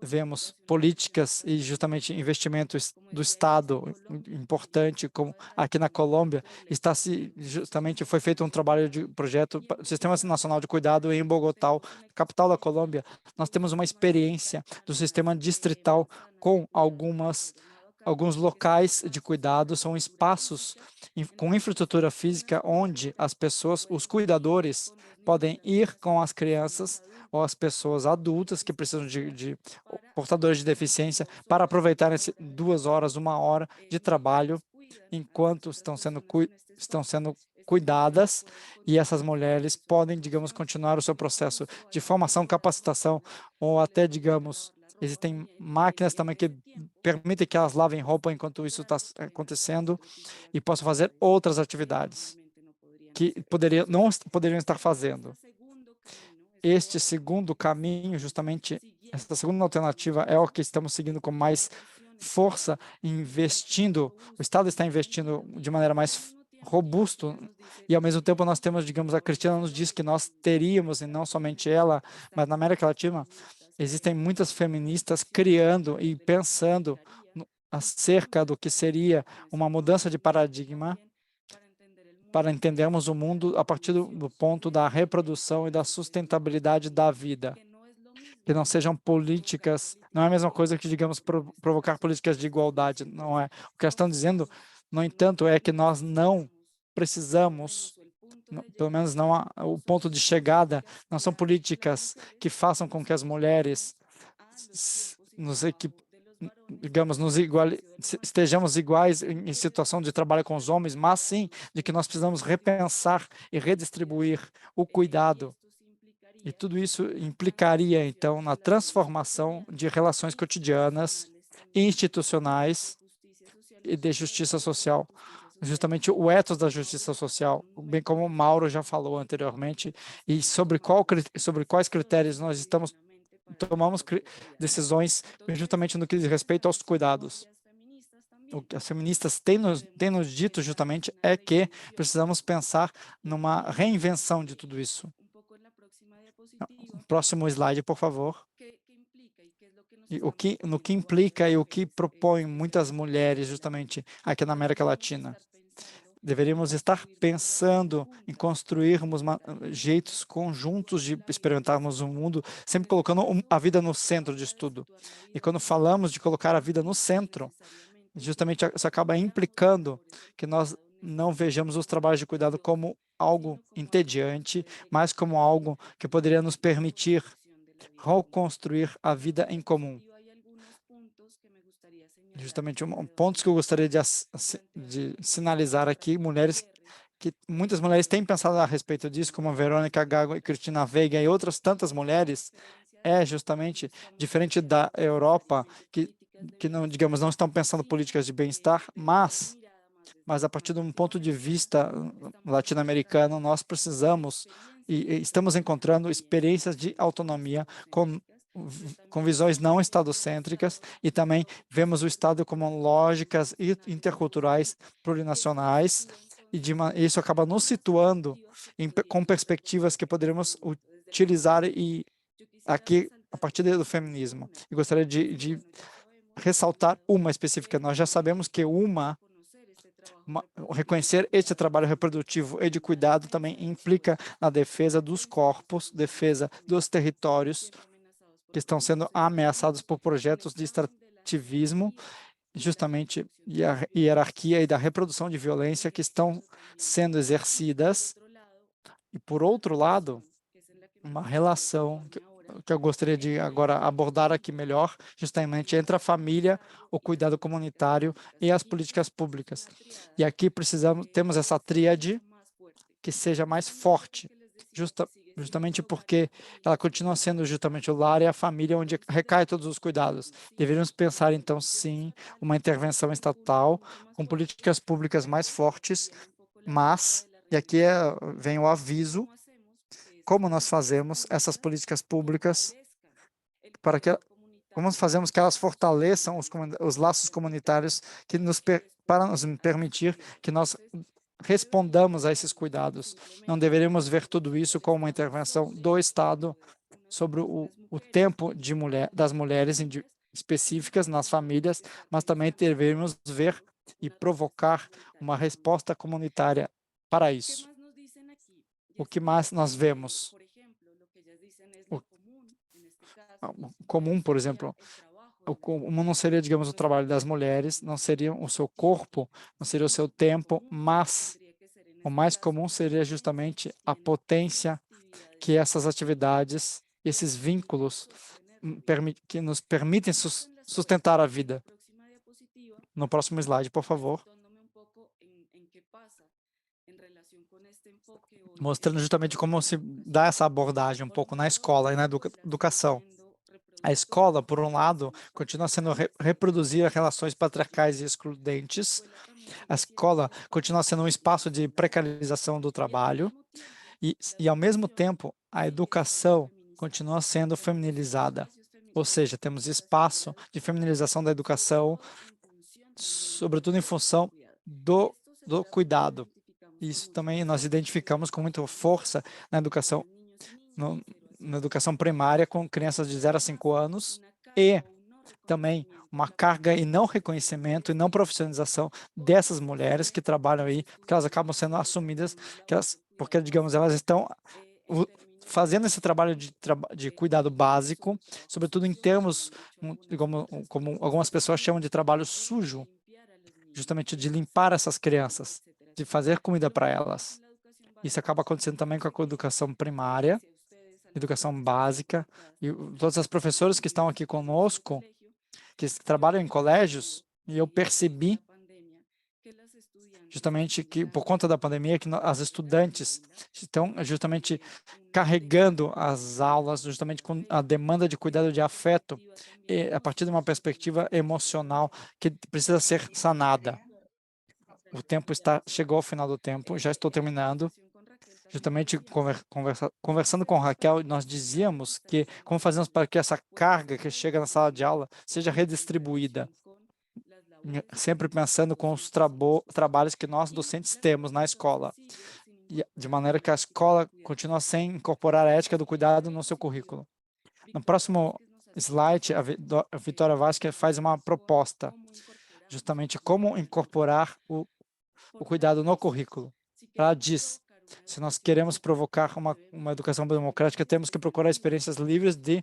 vemos políticas e justamente investimentos do Estado importante, como aqui na Colômbia, justamente foi feito um trabalho de projeto, Sistema Nacional de Cuidado em Bogotá, capital da Colômbia. Nós temos uma experiência do sistema distrital com alguns locais de cuidado, são espaços com infraestrutura física onde as pessoas, os cuidadores, podem ir com as crianças ou as pessoas adultas que precisam de portadores de deficiência para aproveitar 2 horas, 1 hora de trabalho enquanto estão sendo cuidadas, e essas mulheres podem, digamos, continuar o seu processo de formação, capacitação, ou até, digamos, existem máquinas também que permitem que elas lavem roupa enquanto isso está acontecendo e possam fazer outras atividades que não poderiam estar fazendo. Este segundo caminho, justamente, essa segunda alternativa é o que estamos seguindo com mais força, investindo, o Estado está investindo de maneira mais robusto e, ao mesmo tempo, nós temos, digamos, a Cristina nos diz que nós teríamos, e não somente ela, mas na América Latina, existem muitas feministas criando e pensando acerca do que seria uma mudança de paradigma para entendermos o mundo a partir do ponto da reprodução e da sustentabilidade da vida. Que não sejam políticas, não é a mesma coisa que, digamos, provocar políticas de igualdade, não é. O que elas estão dizendo, no entanto, é que nós não precisamos, pelo menos não o ponto de chegada, não são políticas que façam com que as mulheres estejamos iguais em situação de trabalho com os homens, mas sim de que nós precisamos repensar e redistribuir o cuidado. E tudo isso implicaria, então, na transformação de relações cotidianas, institucionais e de justiça social. Justamente o ethos da justiça social, bem como o Mauro já falou anteriormente, e sobre quais critérios nós tomamos decisões justamente no que diz respeito aos cuidados. O que as feministas têm nos dito justamente é que precisamos pensar numa reinvenção de tudo isso. Próximo slide, por favor. E no que implica e o que propõe muitas mulheres justamente aqui na América Latina. Deveríamos estar pensando em construirmos jeitos conjuntos de experimentarmos o mundo, sempre colocando a vida no centro disso tudo. E quando falamos de colocar a vida no centro, justamente isso acaba implicando que nós não vejamos os trabalhos de cuidado como algo entediante, mas como algo que poderia nos permitir reconstruir a vida em comum. Justamente pontos que eu gostaria de sinalizar aqui, muitas mulheres têm pensado a respeito disso, como a Verônica Gago e Cristina Veiga e outras tantas mulheres, é justamente diferente da Europa, que não, digamos, não estão pensando políticas de bem-estar, mas a partir de um ponto de vista latino-americano, nós precisamos e estamos encontrando experiências de autonomia com visões não estadocêntricas e também vemos o Estado como lógicas interculturais plurinacionais e isso acaba nos situando com perspectivas que poderíamos utilizar e aqui a partir do feminismo. Eu gostaria de ressaltar uma específica. Nós já sabemos que reconhecer este trabalho reprodutivo e de cuidado também implica na defesa dos corpos, defesa dos territórios que estão sendo ameaçados por projetos de extrativismo, justamente e a hierarquia e da reprodução de violência que estão sendo exercidas. E, por outro lado, uma relação que eu gostaria de agora abordar aqui melhor, justamente entre a família, o cuidado comunitário e as políticas públicas. E aqui temos essa tríade que seja mais forte, justamente porque ela continua sendo justamente o lar e a família onde recai todos os cuidados. Deveríamos pensar, então, sim, uma intervenção estatal com políticas públicas mais fortes, mas, e aqui vem o aviso, como nós fazemos essas políticas públicas como fazemos que elas fortaleçam os laços comunitários para nos permitir que nós respondamos a esses cuidados. Não deveríamos ver tudo isso como uma intervenção do Estado sobre o tempo das mulheres específicas nas famílias, mas também devemos ver e provocar uma resposta comunitária para isso. O que mais nós vemos? O comum, por exemplo, o comum não seria, digamos, o trabalho das mulheres, não seria o seu corpo, não seria o seu tempo, mas o mais comum seria justamente a potência que essas atividades, esses vínculos que nos permitem sustentar a vida. No próximo slide, por favor. Mostrando justamente como se dá essa abordagem um pouco na escola e na educação. A escola, por um lado, continua sendo reproduzir relações patriarcais e excludentes. A escola continua sendo um espaço de precarização do trabalho e ao mesmo tempo, a educação continua sendo feminilizada. Ou seja, temos espaço de feminilização da educação, sobretudo em função do cuidado. Isso também nós identificamos com muita força na educação primária com crianças de 0 a 5 anos e também uma carga e não reconhecimento e não profissionalização dessas mulheres que trabalham aí, porque elas acabam sendo assumidas, porque, digamos, elas estão fazendo esse trabalho de cuidado básico, sobretudo em termos, como algumas pessoas chamam de trabalho sujo, justamente de limpar essas crianças, de fazer comida para elas. Isso acaba acontecendo também com a educação primária, educação básica, e todas as professoras que estão aqui conosco, que trabalham em colégios, e eu percebi justamente que, por conta da pandemia, que as estudantes estão justamente carregando as aulas, justamente com a demanda de cuidado de afeto, a partir de uma perspectiva emocional que precisa ser sanada. O tempo chegou ao final do tempo, já estou terminando. Justamente conversando com Raquel, nós dizíamos que como fazemos para que essa carga que chega na sala de aula seja redistribuída, sempre pensando com os trabalhos que nós docentes temos na escola, de maneira que a escola continua sem incorporar a ética do cuidado no seu currículo. No próximo slide, a Vitória Vasquez faz uma proposta, justamente como incorporar o cuidado no currículo. Ela diz: se nós queremos provocar uma educação democrática, temos que procurar experiências livres de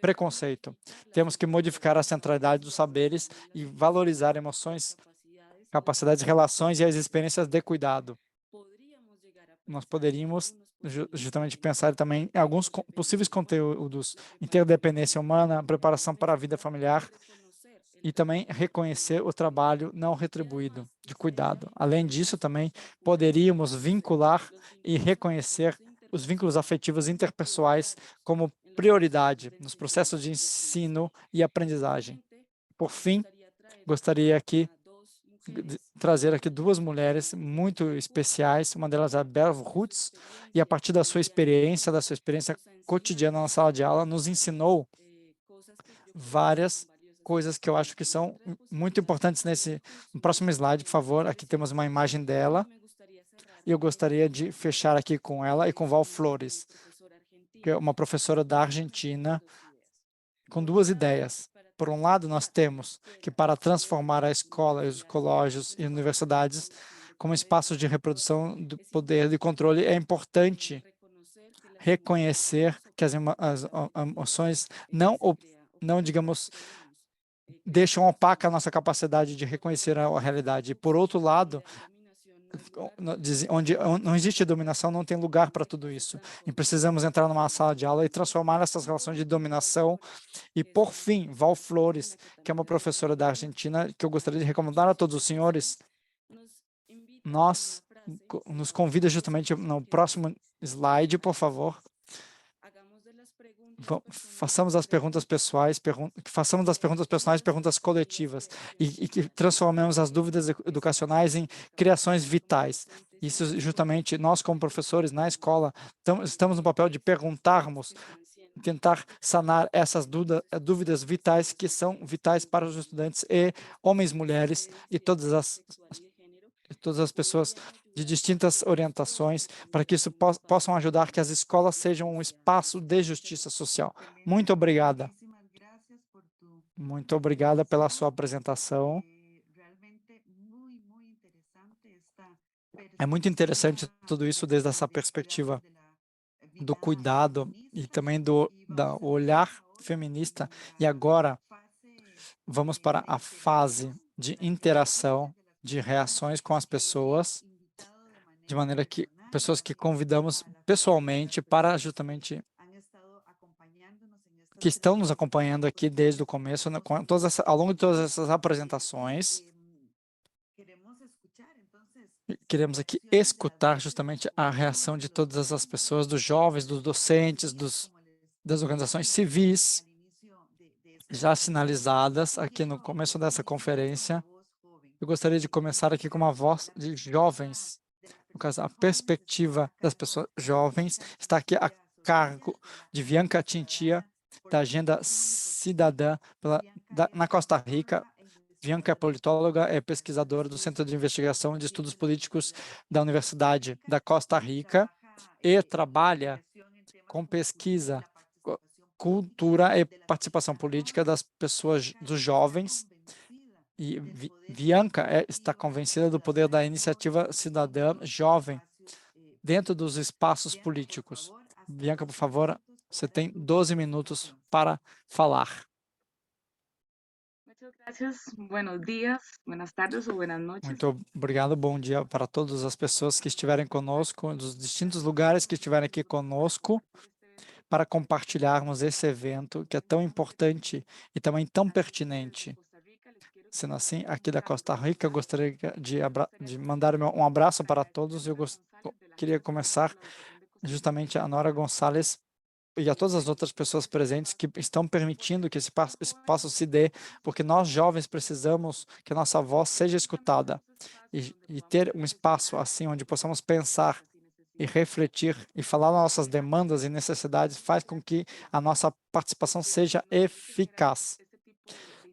preconceito. Temos que modificar a centralidade dos saberes e valorizar emoções, capacidades, relações e as experiências de cuidado. nós poderíamos justamente pensar também em alguns possíveis conteúdos: interdependência humana, preparação para a vida familiar e também reconhecer o trabalho não retribuído de cuidado. Além disso, também poderíamos vincular e reconhecer os vínculos afetivos interpessoais como prioridade nos processos de ensino e aprendizagem. Por fim, gostaria aqui de trazer aqui duas mulheres muito especiais. Uma delas é a Bev Roots, e a partir da sua experiência cotidiana na sala de aula, nos ensinou várias coisas que eu acho que são muito importantes no próximo slide, por favor. Aqui temos uma imagem dela, e eu gostaria de fechar aqui com ela e com Val Flores, que é uma professora da Argentina, com duas ideias. Por um lado, nós temos que, para transformar a escola, os colégios e universidades como espaços de reprodução do poder de controle, é importante reconhecer que as emoções não, digamos, deixam opaca a nossa capacidade de reconhecer a realidade. Por outro lado, onde não existe dominação, não tem lugar para tudo isso. E precisamos entrar numa sala de aula e transformar essas relações de dominação. E, por fim, Val Flores, que é uma professora da Argentina, que eu gostaria de recomendar a todos os senhores, nos convida justamente no próximo slide, por favor. Façamos das perguntas pessoais perguntas coletivas e que transformemos as dúvidas educacionais em criações vitais. Isso justamente nós, como professores na escola, estamos no papel de perguntarmos, tentar sanar essas dúvidas vitais que são vitais para os estudantes e homens, mulheres e todas as pessoas de distintas orientações, para que isso possam ajudar que as escolas sejam um espaço de justiça social. Muito obrigada. Muito obrigada pela sua apresentação. É muito interessante tudo isso desde essa perspectiva do cuidado e também do olhar feminista. E agora vamos para a fase de interação, de reações com as pessoas, de maneira que pessoas que convidamos pessoalmente para justamente que estão nos acompanhando aqui desde o começo, ao longo de todas essas apresentações. Queremos aqui escutar justamente a reação de todas as pessoas, dos jovens, dos docentes, das organizações civis, já sinalizadas aqui no começo dessa conferência. Eu gostaria de começar aqui com uma voz de jovens. No caso, a perspectiva das pessoas jovens está aqui a cargo de Bianca Chinchilla, da Agenda Cidadã na Costa Rica. Bianca é politóloga, é pesquisadora do Centro de Investigação de Estudos Políticos da Universidade da Costa Rica e trabalha com pesquisa, cultura e participação política das pessoas, dos jovens. E Bianca está convencida do poder da iniciativa cidadã jovem dentro dos espaços políticos. Bianca, por favor, você tem 12 minutos para falar. Muito obrigado, bom dia para todas as pessoas que estiverem conosco, dos distintos lugares que estiverem aqui conosco, para compartilharmos esse evento que é tão importante e também tão pertinente. Sendo assim, aqui da Costa Rica, eu gostaria de mandar um abraço para todos. Eu queria começar justamente a Nora Gonçalves e a todas as outras pessoas presentes que estão permitindo que esse espaço se dê, porque nós jovens precisamos que a nossa voz seja escutada e ter um espaço assim onde possamos pensar e refletir e falar nossas demandas e necessidades faz com que a nossa participação seja eficaz,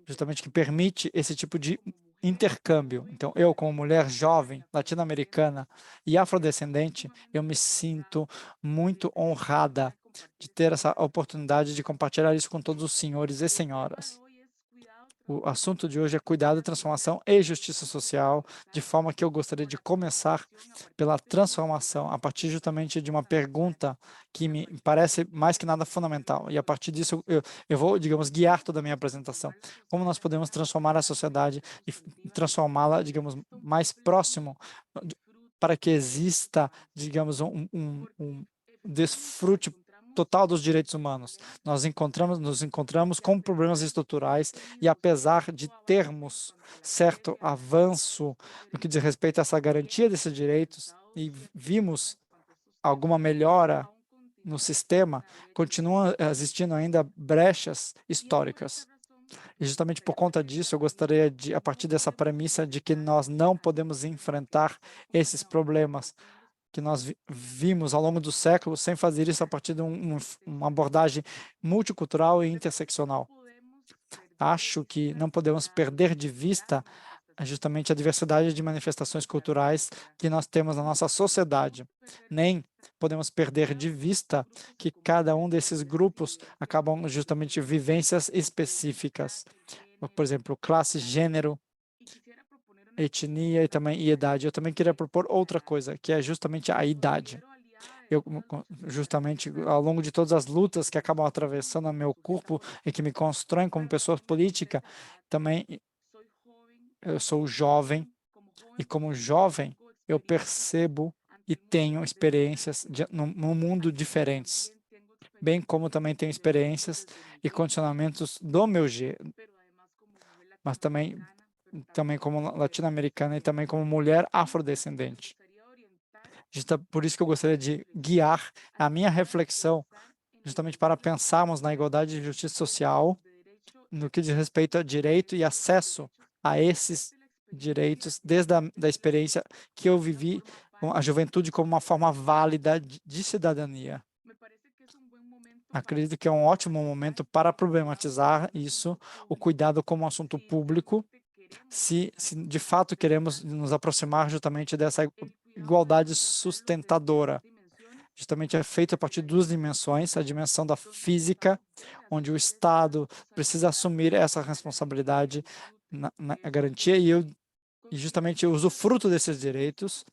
justamente que permite esse tipo de intercâmbio. Então, eu, como mulher jovem, latino-americana e afrodescendente, eu me sinto muito honrada de ter essa oportunidade de compartilhar isso com todos os senhores e senhoras. O assunto de hoje é cuidado, transformação e justiça social, de forma que eu gostaria de começar pela transformação, a partir justamente de uma pergunta que me parece mais que nada fundamental. E a partir disso, eu vou, digamos, guiar toda a minha apresentação. Como nós podemos transformar a sociedade e transformá-la, digamos, mais próximo para que exista, digamos, um desfrute total dos direitos humanos. Nos encontramos com problemas estruturais e, apesar de termos certo avanço no que diz respeito a essa garantia desses direitos e vimos alguma melhora no sistema, continuam existindo ainda brechas históricas. E justamente por conta disso, eu gostaria de, a partir dessa premissa de que nós não podemos enfrentar esses problemas que nós vimos ao longo dos séculos, sem fazer isso a partir de uma abordagem multicultural e interseccional. Acho que não podemos perder de vista justamente a diversidade de manifestações culturais que nós temos na nossa sociedade. Nem podemos perder de vista que cada um desses grupos acabam justamente vivências específicas. Por exemplo, classe, gênero, etnia e também idade. Eu também queria propor outra coisa, que é justamente a idade. Eu, justamente, ao longo de todas as lutas que acabam atravessando o meu corpo e que me constroem como pessoa política, também eu sou jovem e, como jovem, eu percebo e tenho experiências no mundo diferentes, bem como também tenho experiências e condicionamentos do meu gênero, mas também como latino-americana e também como mulher afrodescendente. Por isso que eu gostaria de guiar a minha reflexão justamente para pensarmos na igualdade e justiça social no que diz respeito a direito e acesso a esses direitos desde da experiência que eu vivi com a juventude como uma forma válida de cidadania. Acredito que é um ótimo momento para problematizar isso, o cuidado como assunto público, se de fato queremos nos aproximar justamente dessa igualdade sustentadora. Justamente é feito a partir de duas dimensões, a dimensão da física, onde o Estado precisa assumir essa responsabilidade na garantia e justamente o usufruto desses direitos,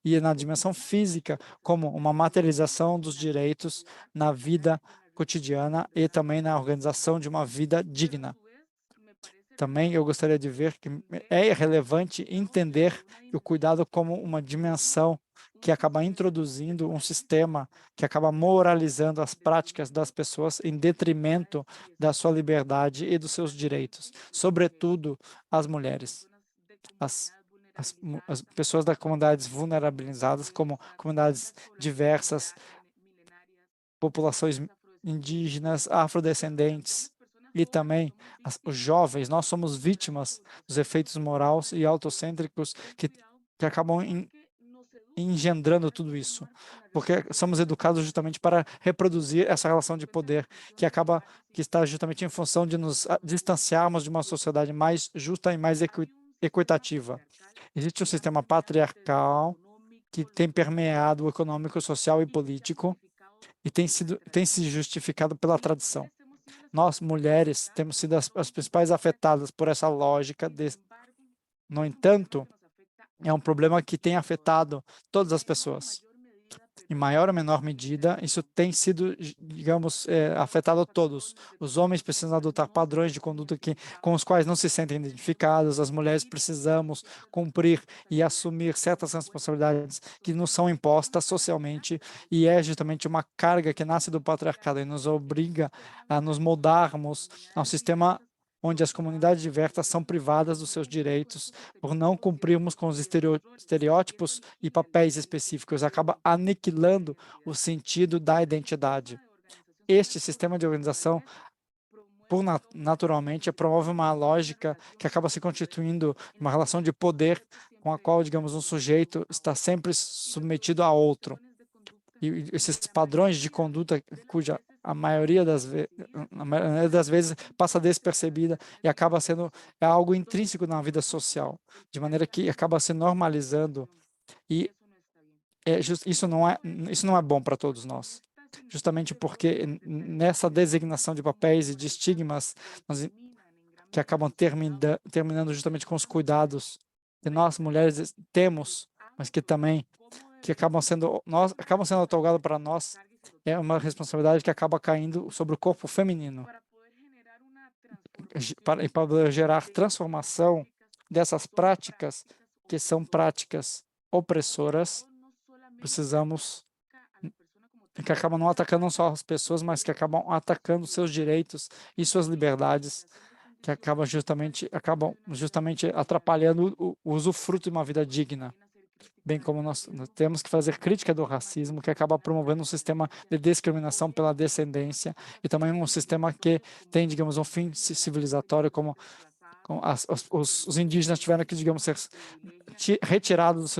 e na dimensão física, como uma materialização dos direitos na vida cotidiana e também na organização de uma vida digna. Também eu gostaria de ver que é relevante entender o cuidado como uma dimensão que acaba introduzindo um sistema que acaba moralizando as práticas das pessoas em detrimento da sua liberdade e dos seus direitos, sobretudo as mulheres, as pessoas das comunidades vulnerabilizadas, como comunidades diversas, populações indígenas, afrodescendentes e também os jovens. Nós somos vítimas dos efeitos morais e autocêntricos que acabam engendrando tudo isso, porque somos educados justamente para reproduzir essa relação de poder que está justamente em função de nos distanciarmos de uma sociedade mais justa e mais equitativa. Existe um sistema patriarcal que tem permeado o econômico, social e político e tem se justificado pela tradição. Nós, mulheres, temos sido as principais afetadas por essa lógica. No entanto, é um problema que tem afetado todas as pessoas. Em maior ou menor medida, isso tem sido, digamos, afetado a todos. Os homens precisam adotar padrões de conduta com os quais não se sentem identificados, as mulheres precisamos cumprir e assumir certas responsabilidades que nos são impostas socialmente, e é justamente uma carga que nasce do patriarcado e nos obriga a nos moldarmos a um sistema onde as comunidades diversas são privadas dos seus direitos por não cumprirmos com os estereótipos e papéis específicos, acaba aniquilando o sentido da identidade. Este sistema de organização, naturalmente, promove uma lógica que acaba se constituindo uma relação de poder com a qual, digamos, um sujeito está sempre submetido a outro. E esses padrões de conduta cuja a maioria das vezes passa despercebida e acaba sendo algo intrínseco na vida social, de maneira que acaba se normalizando e isso não é bom para todos nós. Justamente porque nessa designação de papéis e de estigmas que acabam terminando justamente com os cuidados que nós mulheres temos, mas que acabam sendo otorgados para nós, é uma responsabilidade que acaba caindo sobre o corpo feminino. Para gerar transformação dessas práticas, que são práticas opressoras, precisamos que acabam não atacando não só as pessoas, mas que acabam atacando seus direitos e suas liberdades, que acabam justamente atrapalhando o usufruto de uma vida digna. Bem como nós temos que fazer crítica do racismo, que acaba promovendo um sistema de discriminação pela descendência e também um sistema que tem, digamos, um fim civilizatório, como os indígenas tiveram que, digamos, ser retirados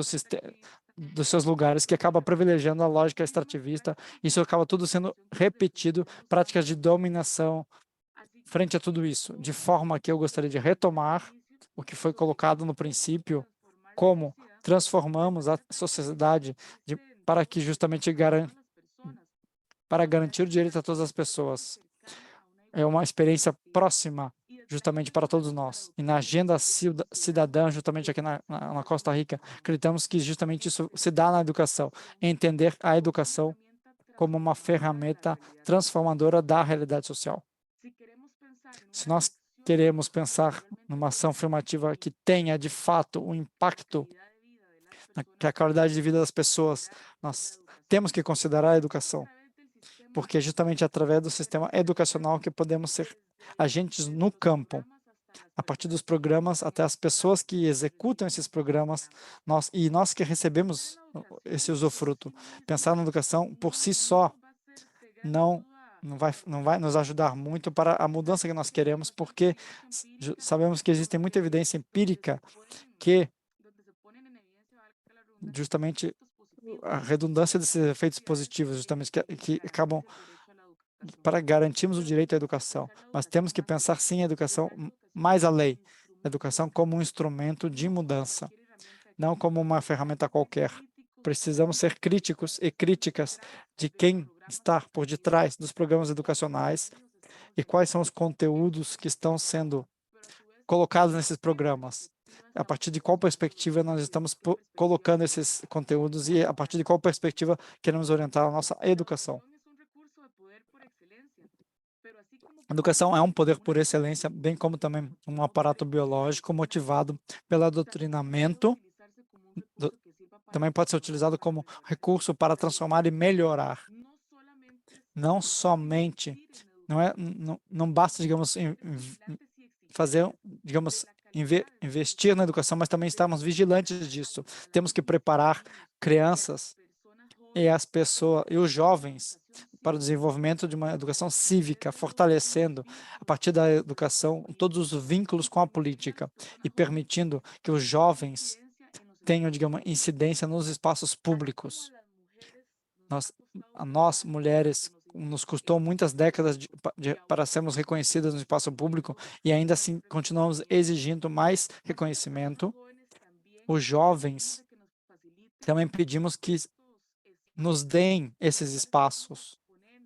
dos seus lugares, que acaba privilegiando a lógica extrativista. Isso acaba tudo sendo repetido, práticas de dominação frente a tudo isso, de forma que eu gostaria de retomar o que foi colocado no princípio, como transformamos a sociedade para que justamente para garantir o direito a todas as pessoas. É uma experiência próxima, justamente para todos nós. E na agenda cidadã, justamente aqui na Costa Rica, acreditamos que justamente isso se dá na educação, entender a educação como uma ferramenta transformadora da realidade social. Se nós queremos pensar numa ação afirmativa que tenha, de fato, um impacto na qualidade de vida das pessoas, nós temos que considerar a educação, porque é justamente através do sistema educacional que podemos ser agentes no campo, a partir dos programas até as pessoas que executam esses programas, nós que recebemos esse usufruto. Pensar na educação por si só não vai nos ajudar muito para a mudança que nós queremos, porque sabemos que existe muita evidência empírica que justamente a redundância desses efeitos positivos, justamente que acabam para garantirmos o direito à educação. Mas temos que pensar sim a educação mais além, a educação como um instrumento de mudança, não como uma ferramenta qualquer. Precisamos ser críticos e críticas de quem está por detrás dos programas educacionais e quais são os conteúdos que estão sendo colocados nesses programas. A partir de qual perspectiva nós estamos colocando esses conteúdos e a partir de qual perspectiva queremos orientar a nossa educação. A educação é um poder por excelência, bem como também um aparato biológico motivado pelo adoctrinamento. Também pode ser utilizado como recurso para transformar e melhorar. Não somente, não basta, digamos, fazer, digamos, investir na educação, mas também estarmos vigilantes disso. Temos que preparar crianças e as pessoas e os jovens para o desenvolvimento de uma educação cívica, fortalecendo, a partir da educação, todos os vínculos com a política e permitindo que os jovens tenham, digamos, incidência nos espaços públicos. Nós mulheres, nos custou muitas décadas para sermos reconhecidas no espaço público e ainda assim continuamos exigindo mais reconhecimento. Os jovens também pedimos que nos deem esses espaços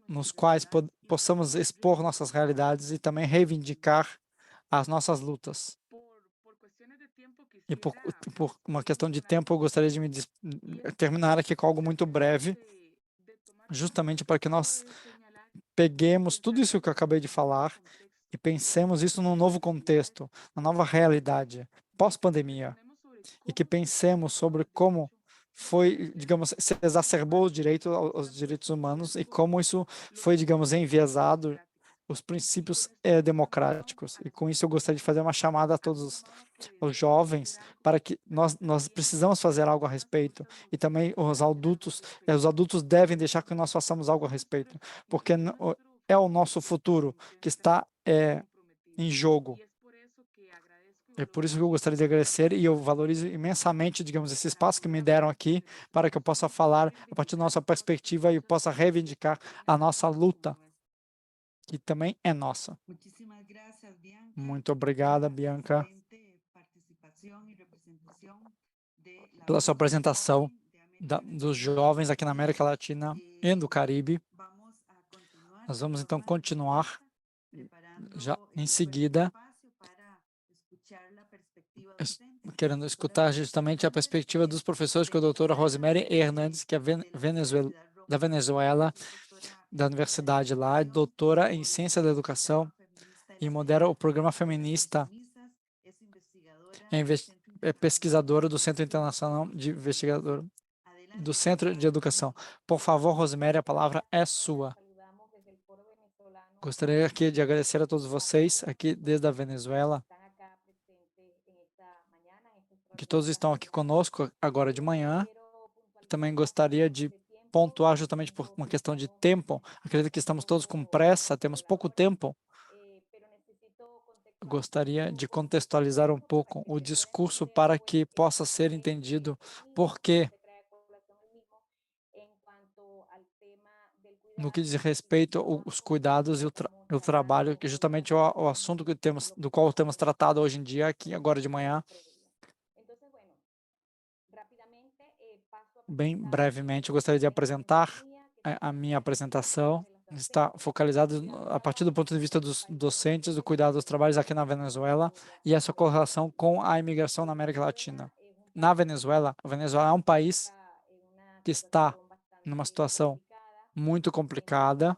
nos quais possamos expor nossas realidades e também reivindicar as nossas lutas. E por uma questão de tempo, eu gostaria de terminar aqui com algo muito breve, justamente para que nós peguemos tudo isso que eu acabei de falar e pensemos isso num novo contexto, na nova realidade, pós-pandemia, e que pensemos sobre como foi, digamos, se exacerbou o direito aos direitos humanos e como isso foi, digamos, enviesado os princípios democráticos. E com isso eu gostaria de fazer uma chamada a todos os jovens para que nós precisamos fazer algo a respeito e também os adultos devem deixar que nós façamos algo a respeito, porque é o nosso futuro que está em jogo. É por isso que eu gostaria de agradecer e eu valorizo imensamente, digamos, esse espaço que me deram aqui para que eu possa falar a partir da nossa perspectiva e possa reivindicar a nossa luta, que também é nossa. Muito obrigada, Bianca, pela sua apresentação dos jovens aqui na América Latina e no Caribe. Nós vamos então continuar já em seguida, querendo escutar justamente a perspectiva dos professores com a doutora Rosemary Hernandes, que é da Venezuela, da universidade lá, doutora em ciência da educação e modera o programa feminista, pesquisadora do Centro Internacional de Investigador do Centro de Educação. Por favor, Rosemary, a palavra é sua. Gostaria aqui de agradecer a todos vocês aqui desde a Venezuela, que todos estão aqui conosco agora de manhã. Também gostaria de pontuar justamente por uma questão de tempo. Acredito que estamos todos com pressa, temos pouco tempo. Gostaria de contextualizar um pouco o discurso para que possa ser entendido por quê, no que diz respeito aos cuidados e o trabalho, que justamente é o assunto do qual temos tratado hoje em dia, aqui agora de manhã. Bem brevemente, eu gostaria de apresentar a minha apresentação. Está focalizada a partir do ponto de vista dos docentes, do cuidado dos trabalhos aqui na Venezuela e essa correlação com a imigração na América Latina. Na Venezuela, a Venezuela é um país que está numa situação muito complicada.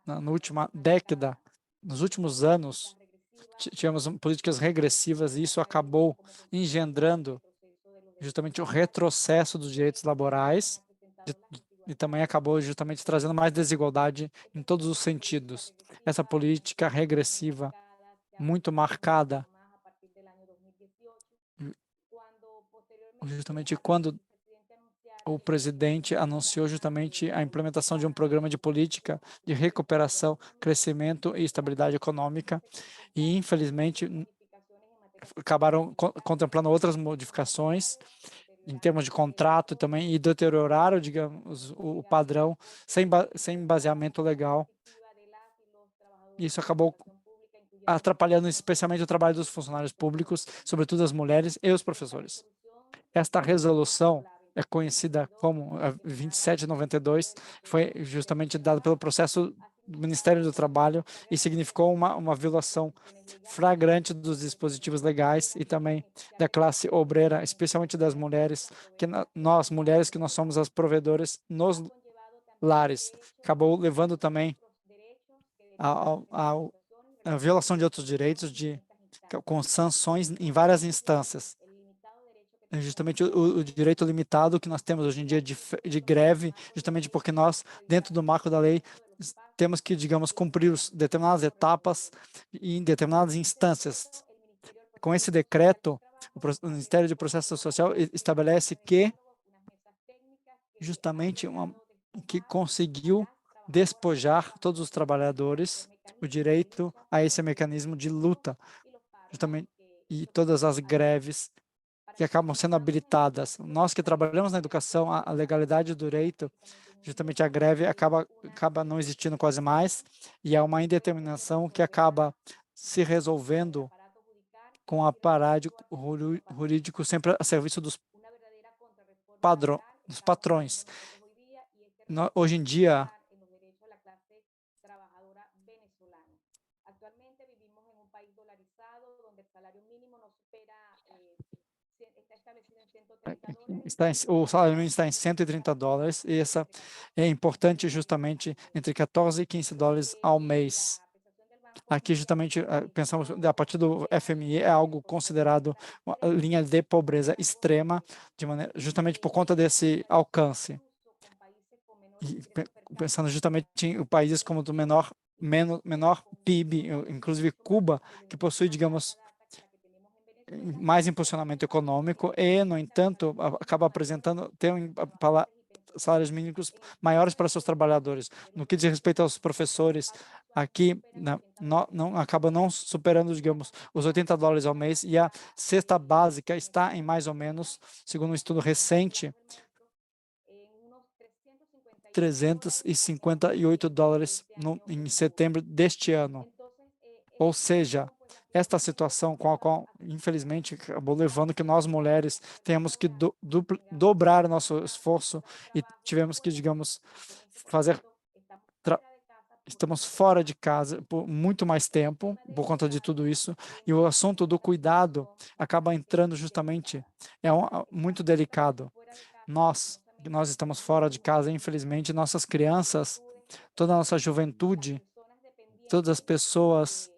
Na última década, nos últimos anos, tivemos políticas regressivas e isso acabou engendrando justamente o retrocesso dos direitos laborais e também acabou justamente trazendo mais desigualdade em todos os sentidos. Essa política regressiva, muito marcada, justamente quando o presidente anunciou justamente a implementação de um programa de política de recuperação, crescimento e estabilidade econômica, e infelizmente acabaram contemplando outras modificações em termos de contrato também e deterioraram, digamos, o padrão sem baseamento legal. Isso acabou atrapalhando especialmente o trabalho dos funcionários públicos, sobretudo as mulheres e os professores. Esta resolução é conhecida como a 2792, foi justamente dada pelo processo do Ministério do Trabalho e significou uma violação flagrante dos dispositivos legais e também da classe obreira, especialmente das mulheres, nós mulheres que nós somos as provedoras nos lares. Acabou levando também a violação de outros direitos com sanções em várias instâncias. É justamente o direito limitado que nós temos hoje em dia de greve, justamente porque nós, dentro do marco da lei, temos que, digamos, cumprir determinadas etapas em determinadas instâncias. Com esse decreto, o Ministério do Processo Social estabelece que, justamente, que conseguiu despojar todos os trabalhadores o direito a esse mecanismo de luta, justamente, e todas as greves que acabam sendo habilitadas. Nós que trabalhamos na educação, a legalidade do direito, justamente a greve acaba não existindo quase mais, e é uma indeterminação que acaba se resolvendo com o aparato jurídico sempre a serviço dos patrões. Hoje em dia, o salário mínimo está em $130 e essa é importante justamente entre 14 e 15 dólares ao mês. Aqui justamente pensamos a partir do FMI é algo considerado uma linha de pobreza extrema, justamente por conta desse alcance. E pensando justamente em países como do menor PIB, inclusive Cuba, que possui, digamos, mais impulsionamento econômico e, no entanto, acaba apresentando salários mínimos maiores para seus trabalhadores. No que diz respeito aos professores, aqui acaba não superando, digamos, os $80 ao mês e a cesta básica está em mais ou menos, segundo um estudo recente, $358 em setembro deste ano. Ou seja, esta situação com a qual, infelizmente, acabou levando que nós, mulheres, tenhamos que dobrar nosso esforço e tivemos que, digamos, estamos fora de casa por muito mais tempo por conta de tudo isso, e o assunto do cuidado acaba entrando justamente, muito delicado. Nós estamos fora de casa, infelizmente, nossas crianças, toda a nossa juventude, todas as pessoas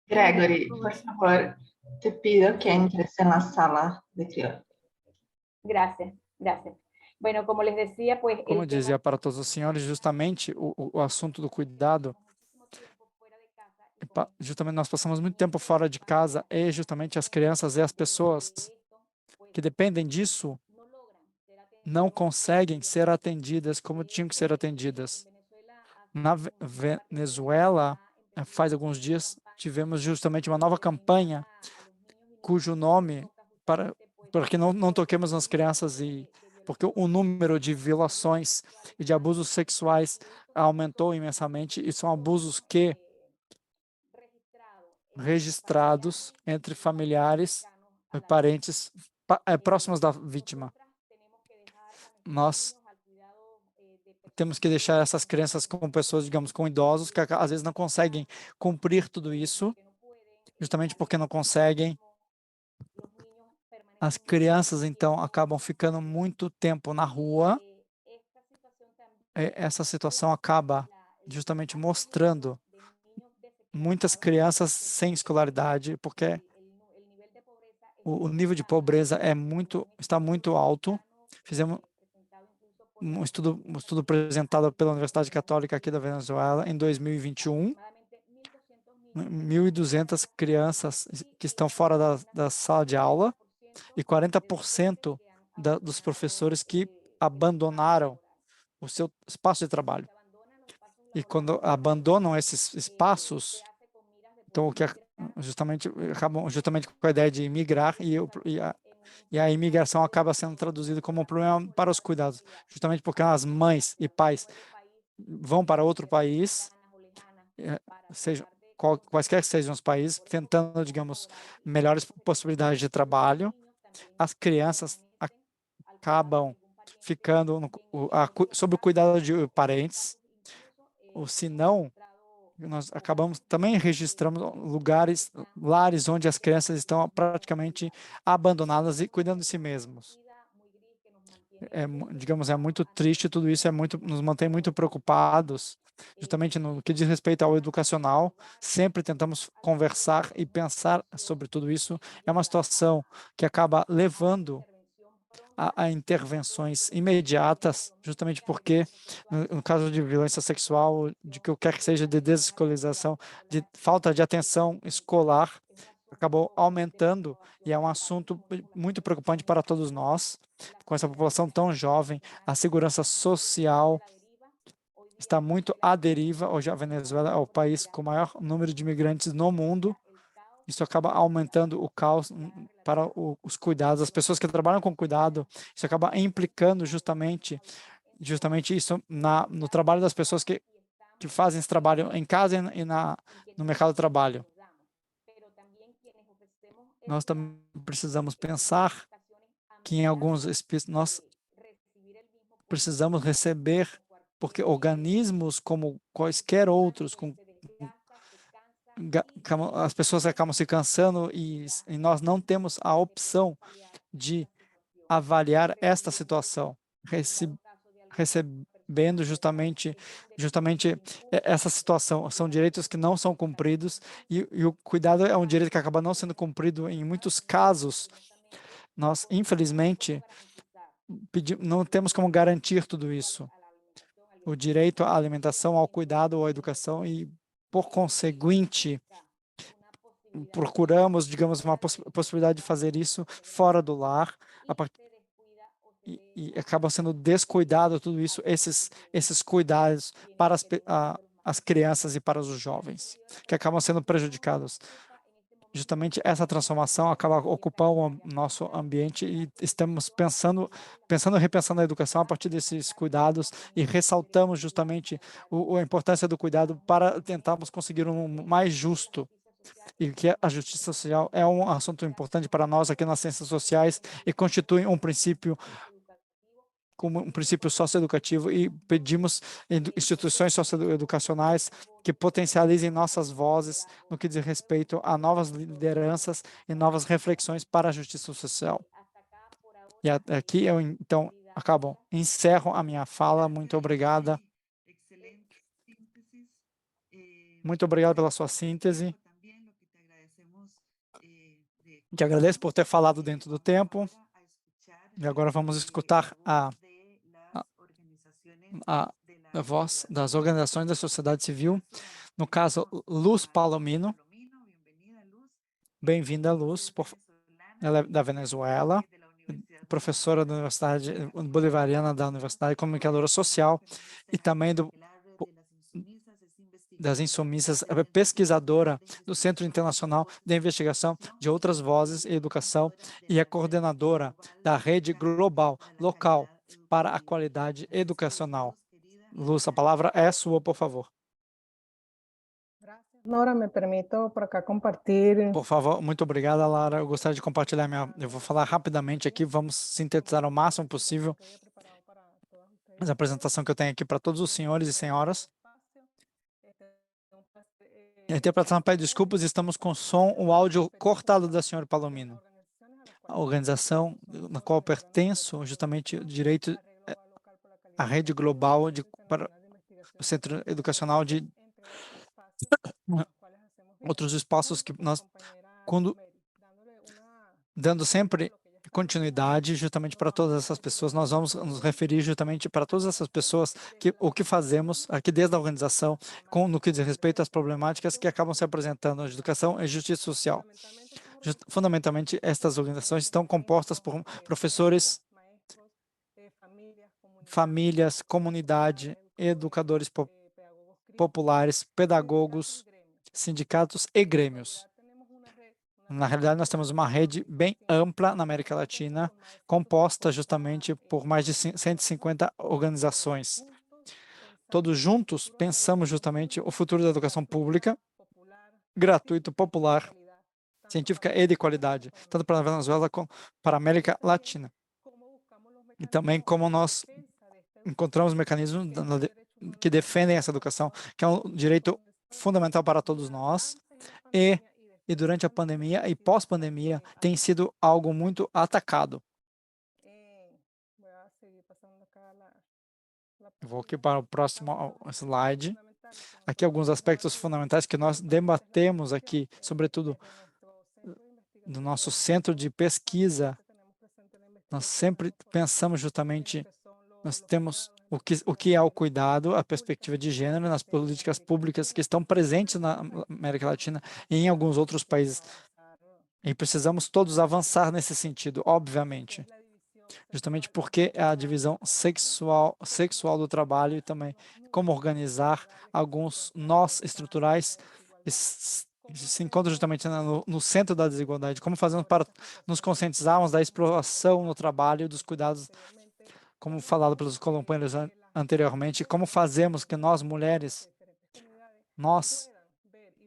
Gregory, por favor, te pido que entres en la sala de criollo. Gracias, gracias. Bueno, como les decía, pues Como eu el tema dizia para todos os senhores, justamente o assunto do cuidado, justamente nós passamos muito tempo fora de casa e justamente as crianças e as pessoas que dependem disso não conseguem ser atendidas como tinham que ser atendidas. Na Venezuela, faz alguns dias, tivemos justamente uma nova campanha cujo nome para que não toquemos nas crianças e porque o número de violações e de abusos sexuais aumentou imensamente e são abusos que registrados entre familiares e parentes próximos da vítima. Nós temos que deixar essas crianças com pessoas, digamos, com idosos, que às vezes não conseguem cumprir tudo isso, justamente porque não conseguem. As crianças, então, acabam ficando muito tempo na rua. Essa situação acaba justamente mostrando muitas crianças sem escolaridade, porque o nível de pobreza está muito alto. Fizemos um estudo apresentado pela Universidade Católica aqui da Venezuela em 2021. 1.200 crianças que estão fora da sala de aula e 40% dos professores que abandonaram o seu espaço de trabalho. E quando abandonam esses espaços, então justamente acabam justamente com a ideia de migrar e a imigração acaba sendo traduzida como um problema para os cuidados, justamente porque as mães e pais vão para outro país, seja quaisquer que sejam os países, tentando, digamos, melhores possibilidades de trabalho. As crianças acabam ficando sob o cuidado de parentes, ou se não, nós acabamos também registrando lares onde as crianças estão praticamente abandonadas e cuidando de si mesmos. Digamos, é muito triste tudo isso, nos mantém muito preocupados, justamente no que diz respeito ao educacional. Sempre tentamos conversar e pensar sobre tudo isso. É uma situação que acaba levando a intervenções imediatas, justamente porque, no caso de violência sexual, de que quer que seja de desescolarização, de falta de atenção escolar, acabou aumentando e é um assunto muito preocupante para todos nós. Com essa população tão jovem, a segurança social está muito à deriva. Hoje a Venezuela é o país com o maior número de imigrantes no mundo. Isso acaba aumentando o caos para os cuidados, as pessoas que trabalham com cuidado. Isso acaba implicando justamente isso no trabalho das pessoas que fazem esse trabalho em casa e no mercado de trabalho. Nós também precisamos pensar que em alguns espícios nós precisamos receber, porque organismos como quaisquer outros, as pessoas acabam se cansando e nós não temos a opção de avaliar esta situação, recebendo justamente essa situação. São direitos que não são cumpridos e o cuidado é um direito que acaba não sendo cumprido em muitos casos. Nós, infelizmente, não temos como garantir tudo isso. O direito à alimentação, ao cuidado, à educação e, por conseguinte, procuramos, digamos, uma possibilidade de fazer isso fora do lar, e acaba sendo descuidado tudo isso, esses cuidados para as crianças e para os jovens, que acabam sendo prejudicados. Justamente essa transformação acaba ocupando o nosso ambiente e estamos pensando e repensando a educação a partir desses cuidados e ressaltamos justamente a importância do cuidado para tentarmos conseguir um mais justo e que a justiça social é um assunto importante para nós aqui nas ciências sociais e constitui um princípio como um princípio socioeducativo e pedimos instituições socioeducacionais que potencializem nossas vozes no que diz respeito a novas lideranças e novas reflexões para a justiça social. E aqui eu, então, encerro a minha fala. Muito obrigada. Muito obrigado pela sua síntese. Te agradeço por ter falado dentro do tempo. E agora vamos escutar a voz das organizações da sociedade civil. No caso, Luz Palomino. Bem-vinda, Luz. Ela é da Venezuela, professora da Universidade Bolivariana da Universidade, comunicadora social e também das insumissas, pesquisadora do Centro Internacional de Investigação de Outras Vozes e Educação e é coordenadora da Rede Global Local para a Qualidade Educacional. Luz, a palavra é sua, por favor. Nora, me permito por acá compartilhar. Por favor, muito obrigada, Lara. Eu gostaria de compartilhar Eu vou falar rapidamente aqui, vamos sintetizar o máximo possível a apresentação que eu tenho aqui para todos os senhores e senhoras. A interpretação pede desculpas, estamos com o áudio cortado da senhora Palomino. A organização na qual eu pertenço, justamente o direito, a rede global para o Centro Educacional de outros espaços que nós, dando sempre continuidade justamente para todas essas pessoas, nós vamos nos referir justamente para todas essas pessoas o que fazemos aqui desde a organização no que diz respeito às problemáticas que acabam se apresentando na educação e justiça social. Fundamentalmente, estas organizações estão compostas por professores, famílias, comunidade, educadores populares, pedagogos, sindicatos e grêmios. Na realidade, nós temos uma rede bem ampla na América Latina, composta justamente por mais de 150 organizações. Todos juntos pensamos justamente o futuro da educação pública, gratuito, popular, científica e de qualidade, tanto para a Venezuela como para a América Latina. E também como nós encontramos mecanismos que defendem essa educação, que é um direito fundamental para todos nós, e durante a pandemia e pós-pandemia tem sido algo muito atacado. Vou aqui para o próximo slide. Aqui alguns aspectos fundamentais que nós debatemos aqui, sobretudo do nosso centro de pesquisa. Nós sempre pensamos justamente, nós temos o que é o cuidado, a perspectiva de gênero nas políticas públicas que estão presentes na América Latina e em alguns outros países. E precisamos todos avançar nesse sentido, obviamente. Justamente porque é a divisão sexual do trabalho e também como organizar alguns nós estruturais se encontram justamente no centro da desigualdade. Como fazemos para nos conscientizarmos da exploração no trabalho, dos cuidados, como falado pelos companheiros anteriormente, como fazemos que nós, mulheres, nós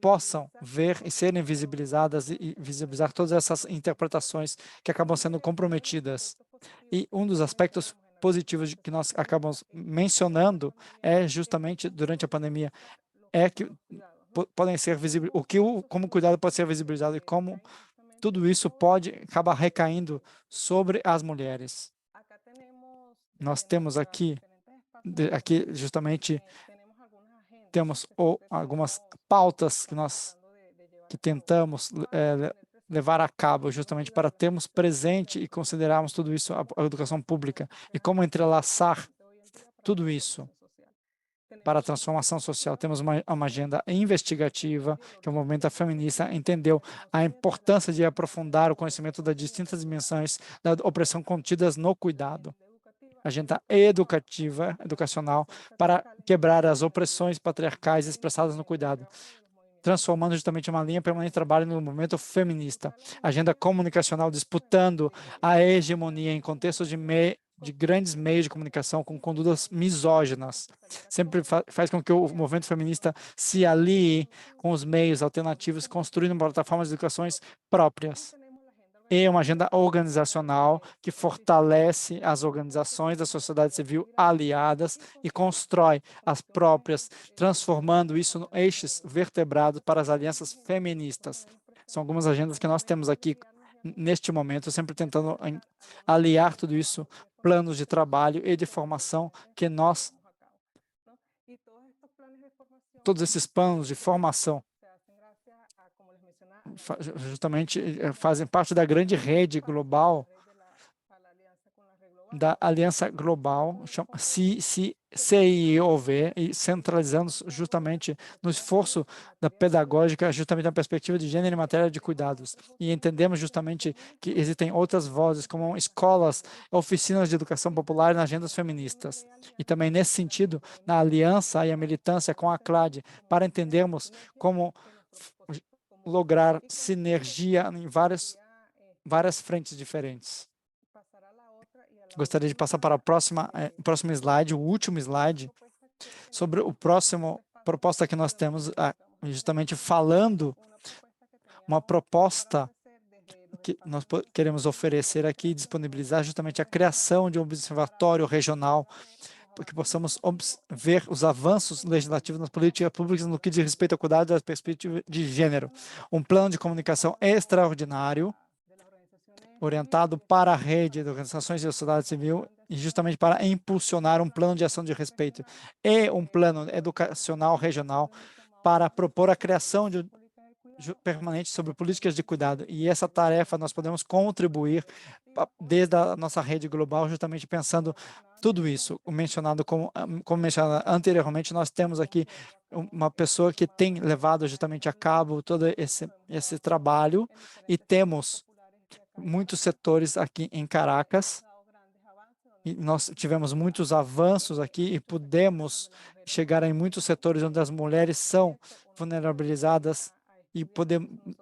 possam ver e serem visibilizadas e visibilizar todas essas interpretações que acabam sendo comprometidas. E um dos aspectos positivos que nós acabamos mencionando é justamente durante a pandemia, é que podem ser como o cuidado pode ser visibilizado e como tudo isso pode acabar recaindo sobre as mulheres. Nós temos aqui justamente temos algumas pautas que tentamos levar a cabo justamente para termos presente e considerarmos tudo isso a educação pública e como entrelaçar tudo isso para a transformação social. Temos uma agenda investigativa que o movimento feminista entendeu a importância de aprofundar o conhecimento das distintas dimensões da opressão contidas no cuidado. Agenda educacional para quebrar as opressões patriarcais expressadas no cuidado, transformando justamente uma linha permanente de trabalho no movimento feminista. Agenda comunicacional disputando a hegemonia em contextos de grandes meios de comunicação com condutas misóginas. Sempre faz com que o movimento feminista se alie com os meios alternativos, construindo plataformas de educações próprias. E uma agenda organizacional que fortalece as organizações da sociedade civil aliadas e constrói as próprias, transformando isso em eixos vertebrados para as alianças feministas. São algumas agendas que nós temos aqui neste momento, sempre tentando aliar tudo isso, planos de trabalho e de formação que nós todos esses planos de formação justamente fazem parte da grande rede global, da Aliança Global, CIOV, e centralizamos justamente no esforço da pedagógica, justamente na perspectiva de gênero em matéria de cuidados. E entendemos justamente que existem outras vozes, como escolas, oficinas de educação popular nas agendas feministas. E também, nesse sentido, na aliança e a militância com a CLAD, para entendermos como lograr sinergia em várias frentes diferentes. Gostaria de passar para a próximo slide, o último slide, sobre o próximo proposta que nós temos, justamente falando uma proposta que nós queremos oferecer aqui, disponibilizar justamente a criação de um observatório regional, para que possamos ver os avanços legislativos nas políticas públicas no que diz respeito ao cuidado da perspectiva de gênero. Um plano de comunicação extraordinário, orientado para a rede de organizações de sociedade civil e justamente para impulsionar um plano de ação de respeito e um plano educacional regional para propor a criação de permanente sobre políticas de cuidado. E essa tarefa nós podemos contribuir desde a nossa rede global, justamente pensando tudo isso, mencionado como mencionado anteriormente, nós temos aqui uma pessoa que tem levado justamente a cabo todo esse trabalho e temos muitos setores aqui em Caracas, e nós tivemos muitos avanços aqui e pudemos chegar em muitos setores onde as mulheres são vulnerabilizadas e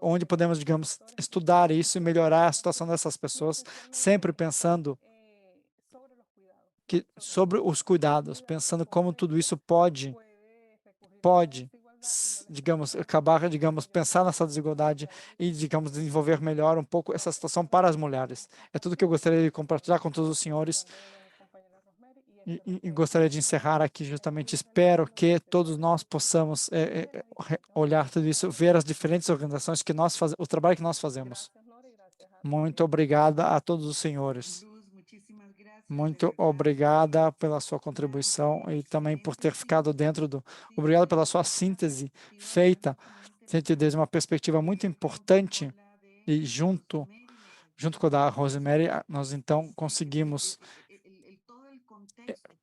onde podemos, digamos, estudar isso e melhorar a situação dessas pessoas, sempre pensando sobre os cuidados, pensando como tudo isso pode, digamos, acabar, digamos, pensar nessa desigualdade e, digamos, desenvolver melhor um pouco essa situação para as mulheres. É tudo que eu gostaria de compartilhar com todos os senhores e gostaria de encerrar aqui justamente. Espero que todos nós possamos olhar tudo isso, ver as diferentes organizações que nós fazemos, o trabalho que nós fazemos. Muito obrigada a todos os senhores. Muito obrigada pela sua contribuição e também por ter ficado dentro do... Obrigado pela sua síntese feita, desde uma perspectiva muito importante e junto com a da Rosemary, nós então conseguimos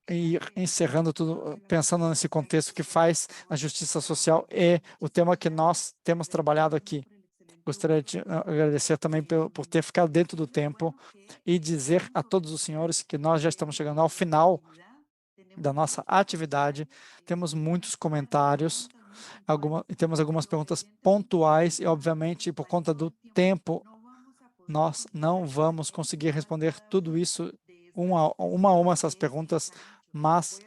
ir encerrando tudo, pensando nesse contexto que faz a justiça social e o tema que nós temos trabalhado aqui. Gostaria de agradecer também por ter ficado dentro do tempo e dizer a todos os senhores que nós já estamos chegando ao final da nossa atividade. Temos muitos comentários, temos algumas perguntas pontuais e, obviamente, por conta do tempo, nós não vamos conseguir responder tudo isso, uma a uma essas perguntas, mas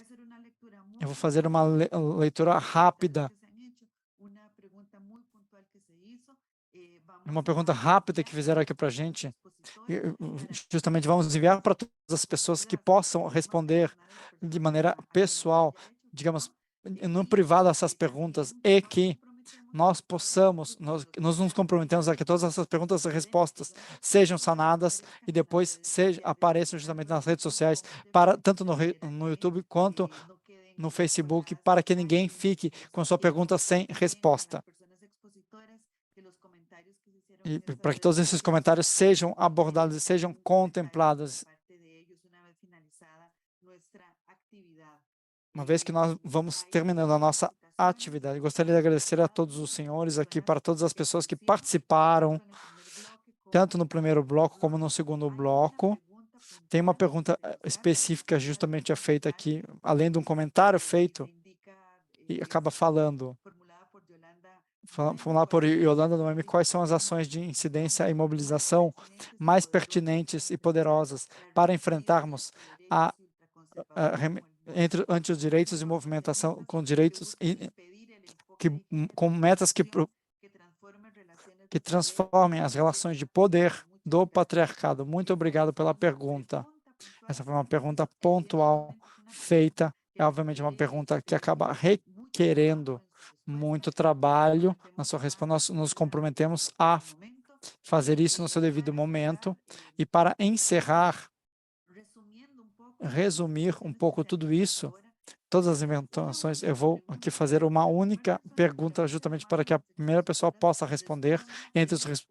eu vou fazer uma leitura rápida. Uma pergunta rápida que fizeram aqui para a gente. Justamente vamos enviar para todas as pessoas que possam responder de maneira pessoal, digamos, no privado essas perguntas, e que nós nos comprometemos a que todas essas perguntas e respostas sejam sanadas e depois apareçam justamente nas redes sociais, tanto no YouTube quanto no Facebook, para que ninguém fique com sua pergunta sem resposta. E para que todos esses comentários sejam abordados e sejam contemplados, uma vez que nós vamos terminando a nossa atividade. Gostaria de agradecer a todos os senhores aqui, para todas as pessoas que participaram, tanto no primeiro bloco como no segundo bloco. Tem uma pergunta específica justamente feita aqui, além de um comentário feito, e acaba formulado por Yolanda Noemi, quais são as ações de incidência e mobilização mais pertinentes e poderosas para enfrentarmos ante os direitos de movimentação com direitos com metas que transformem as relações de poder do patriarcado. Muito obrigado pela pergunta. Essa foi uma pergunta pontual feita. É obviamente uma pergunta que acaba requerendo muito trabalho. Na sua resposta, nós nos comprometemos a fazer isso no seu devido momento. E para encerrar, resumir um pouco tudo isso, todas as intervenções, eu vou aqui fazer uma única pergunta justamente para que a primeira pessoa possa responder entre os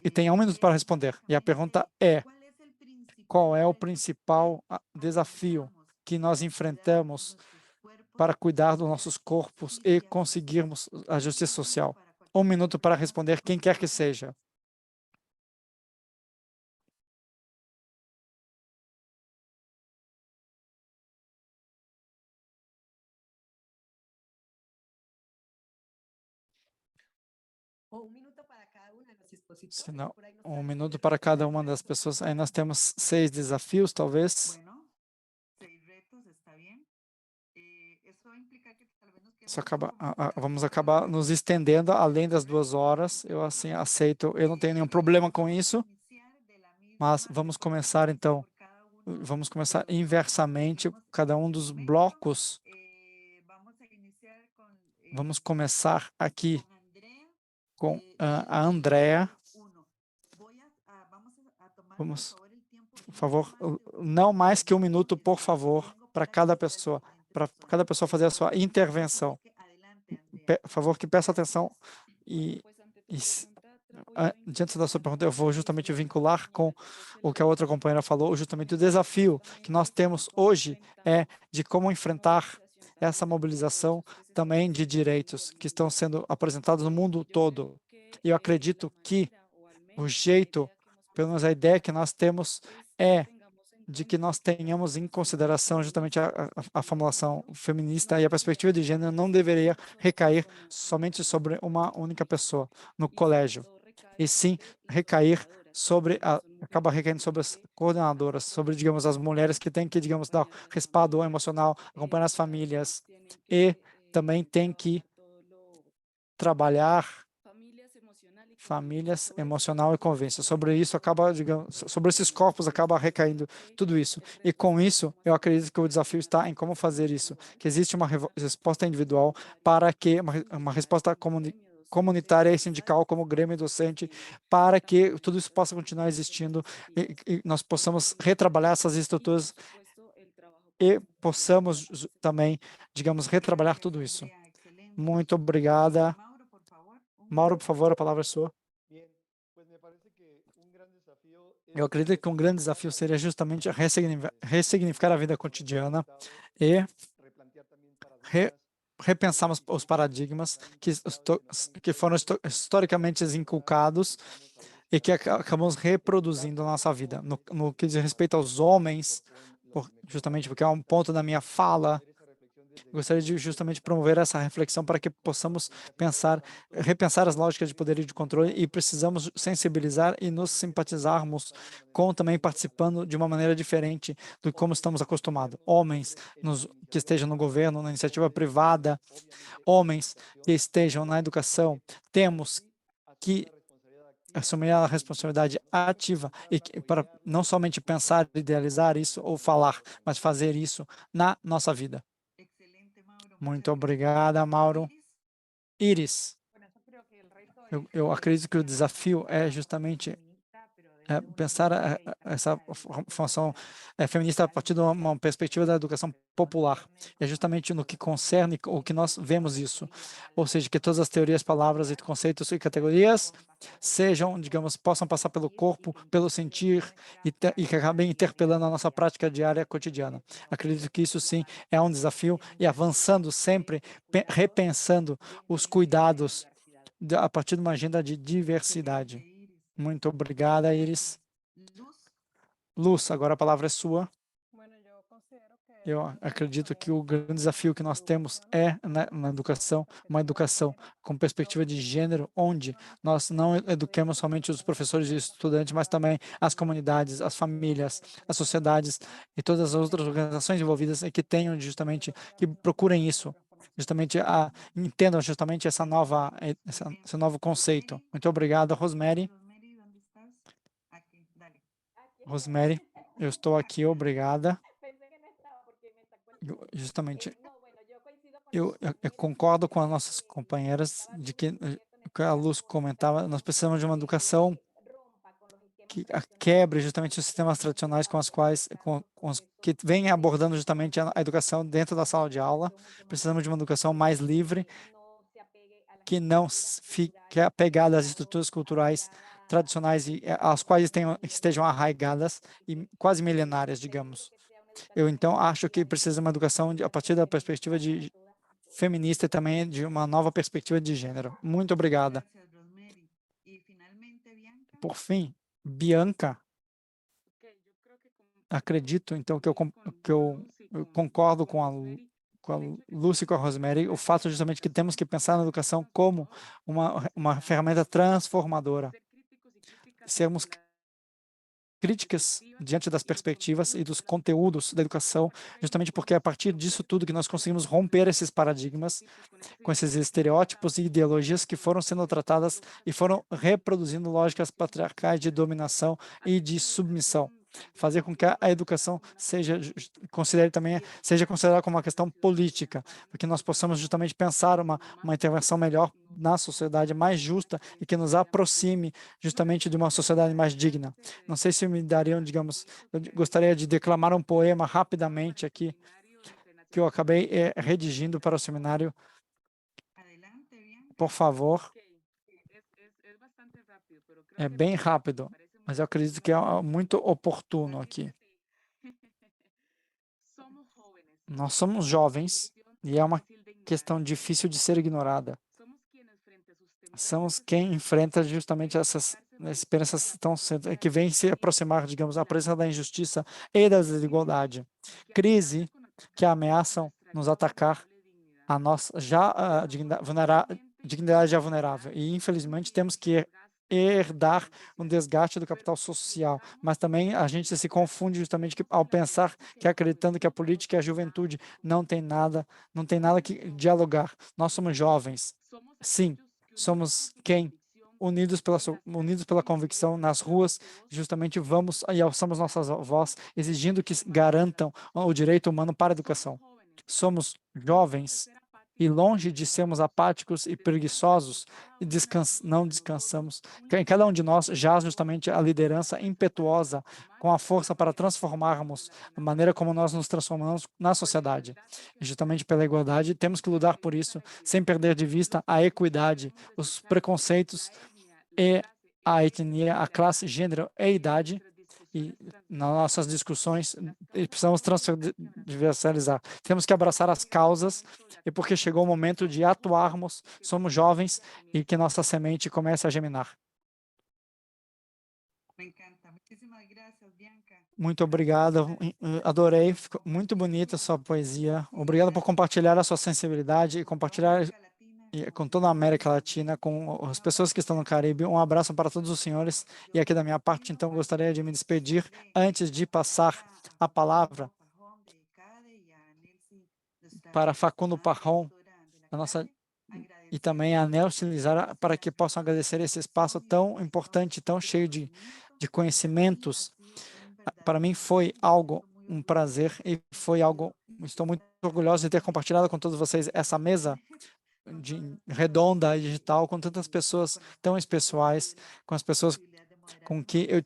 e tenha 1 minuto para responder. E a pergunta é: qual é o principal desafio que nós enfrentamos para cuidar dos nossos corpos e conseguirmos a justiça social? 1 minuto para responder quem quer que seja. Se não, 1 minuto para cada uma das pessoas. Aí nós temos 6 desafios, talvez. Vamos acabar nos estendendo além das 2 horas. Eu assim aceito, eu não tenho nenhum problema com isso. Mas vamos começar então. Vamos começar inversamente cada um dos blocos. Vamos começar aqui com a Andrea. Vamos, por favor, não mais que 1 minuto, por favor, para cada pessoa fazer a sua intervenção. Por favor, que peça atenção e diante da sua pergunta, eu vou justamente vincular com o que a outra companheira falou, justamente o desafio que nós temos hoje é de como enfrentar essa mobilização também de direitos que estão sendo apresentados no mundo todo. E eu acredito que o jeito, pelo menos a ideia que nós temos é de que nós tenhamos em consideração justamente a formulação feminista e a perspectiva de gênero não deveria recair somente sobre uma única pessoa no colégio, e sim acaba recaindo sobre as coordenadoras, sobre, digamos, as mulheres que têm que, digamos, dar respaldo emocional, acompanhar as famílias e também têm que trabalhar famílias, emocional e convivência. Sobre isso sobre esses corpos acaba recaindo tudo isso. E com isso, eu acredito que o desafio está em como fazer isso, que existe uma resposta individual para que uma resposta comunitária e sindical como Grêmio docente, para que tudo isso possa continuar existindo e nós possamos retrabalhar essas estruturas e possamos também, digamos, retrabalhar tudo isso. Muito obrigada. Mauro, por favor, a palavra é sua. Eu acredito que um grande desafio seria justamente ressignificar a vida cotidiana e repensarmos os paradigmas que foram historicamente inculcados e que acabamos reproduzindo na nossa vida. No que diz respeito aos homens, justamente porque é um ponto da minha fala, gostaria de justamente promover essa reflexão para que possamos repensar as lógicas de poder e de controle, e precisamos sensibilizar e nos simpatizarmos com também participando de uma maneira diferente do que como estamos acostumados. Homens que estejam no governo, na iniciativa privada, homens que estejam na educação, temos que assumir a responsabilidade ativa para não somente pensar, idealizar isso ou falar, mas fazer isso na nossa vida. Muito obrigada, Mauro. Iris, eu acredito que o desafio é justamente pensar essa formação feminista a partir de uma perspectiva da educação popular. É justamente no que concerne o que nós vemos isso. Ou seja, que todas as teorias, palavras e conceitos e categorias sejam, digamos, possam passar pelo corpo, pelo sentir e que acabem interpelando a nossa prática diária cotidiana. Acredito que isso sim é um desafio e avançando sempre, repensando os cuidados a partir de uma agenda de diversidade. Muito obrigada, Iris. Luz, agora a palavra é sua. Eu acredito que o grande desafio que nós temos é na educação, uma educação com perspectiva de gênero, onde nós não eduquemos somente os professores e os estudantes, mas também as comunidades, as famílias, as sociedades e todas as outras organizações envolvidas e que tenham justamente, que procurem isso, justamente entendam justamente esse novo conceito. Muito obrigado, Rosemary. Rosemary, eu estou aqui, obrigada. Justamente, eu concordo com as nossas companheiras de que a Luz comentava, nós precisamos de uma educação que quebre justamente os sistemas tradicionais com os que vêm abordando justamente a educação dentro da sala de aula. Precisamos de uma educação mais livre, que não fique apegada às estruturas culturais tradicionais e às quais estejam arraigadas e quase milenárias, digamos. Eu, então, acho que precisa de uma educação a partir da perspectiva feminista e também de uma nova perspectiva de gênero. Muito obrigada. Por fim, Bianca, acredito, então, que eu concordo com a Lúcia e com a Rosemary, o fato justamente que temos que pensar na educação como uma ferramenta transformadora. Sermos críticas diante das perspectivas e dos conteúdos da educação, justamente porque é a partir disso tudo que nós conseguimos romper esses paradigmas com esses estereótipos e ideologias que foram sendo tratadas e foram reproduzindo lógicas patriarcais de dominação e de submissão. Fazer com que a educação seja considerada como uma questão política, para que nós possamos justamente pensar uma intervenção melhor na sociedade mais justa e que nos aproxime justamente de uma sociedade mais digna. Não sei se me dariam, digamos, eu gostaria de declamar um poema rapidamente aqui, que eu acabei redigindo para o seminário. Por favor. É bem rápido, mas eu acredito que é muito oportuno aqui. Nós somos jovens e é uma questão difícil de ser ignorada. Somos quem enfrenta justamente essas experiências que vêm se aproximar, digamos, a presença da injustiça e da desigualdade. Crise que ameaçam nos atacar a nossa dignidade já vulnerável. E, infelizmente, temos que herdar um desgaste do capital social, mas também a gente se confunde justamente ao pensar que acreditando que a política e a juventude não tem nada que dialogar. Nós somos jovens, sim, somos unidos pela convicção nas ruas, justamente vamos e alçamos nossas vozes, exigindo que garantam o direito humano para a educação. Somos jovens e longe de sermos apáticos e preguiçosos, não descansamos. Em cada um de nós jaz justamente a liderança impetuosa com a força para transformarmos a maneira como nós nos transformamos na sociedade. E justamente pela igualdade, temos que lutar por isso, sem perder de vista a equidade, os preconceitos a etnia, a classe, gênero e idade. E nas nossas discussões precisamos transversalizar. Temos que abraçar as causas e porque chegou o momento de atuarmos, somos jovens e que nossa semente comece a germinar. Muito obrigado, adorei, ficou muito bonita a sua poesia. Obrigado por compartilhar a sua sensibilidade e compartilhar com toda a América Latina, com as pessoas que estão no Caribe. Um abraço para todos os senhores. E aqui da minha parte, então, gostaria de me despedir antes de passar a palavra para Facundo Parron, e também a Nelson Lizara, para que possam agradecer esse espaço tão importante, tão cheio de conhecimentos. Para mim foi um prazer e estou muito orgulhoso de ter compartilhado com todos vocês essa mesa redonda e digital, com tantas pessoas tão especiais, com as pessoas com que eu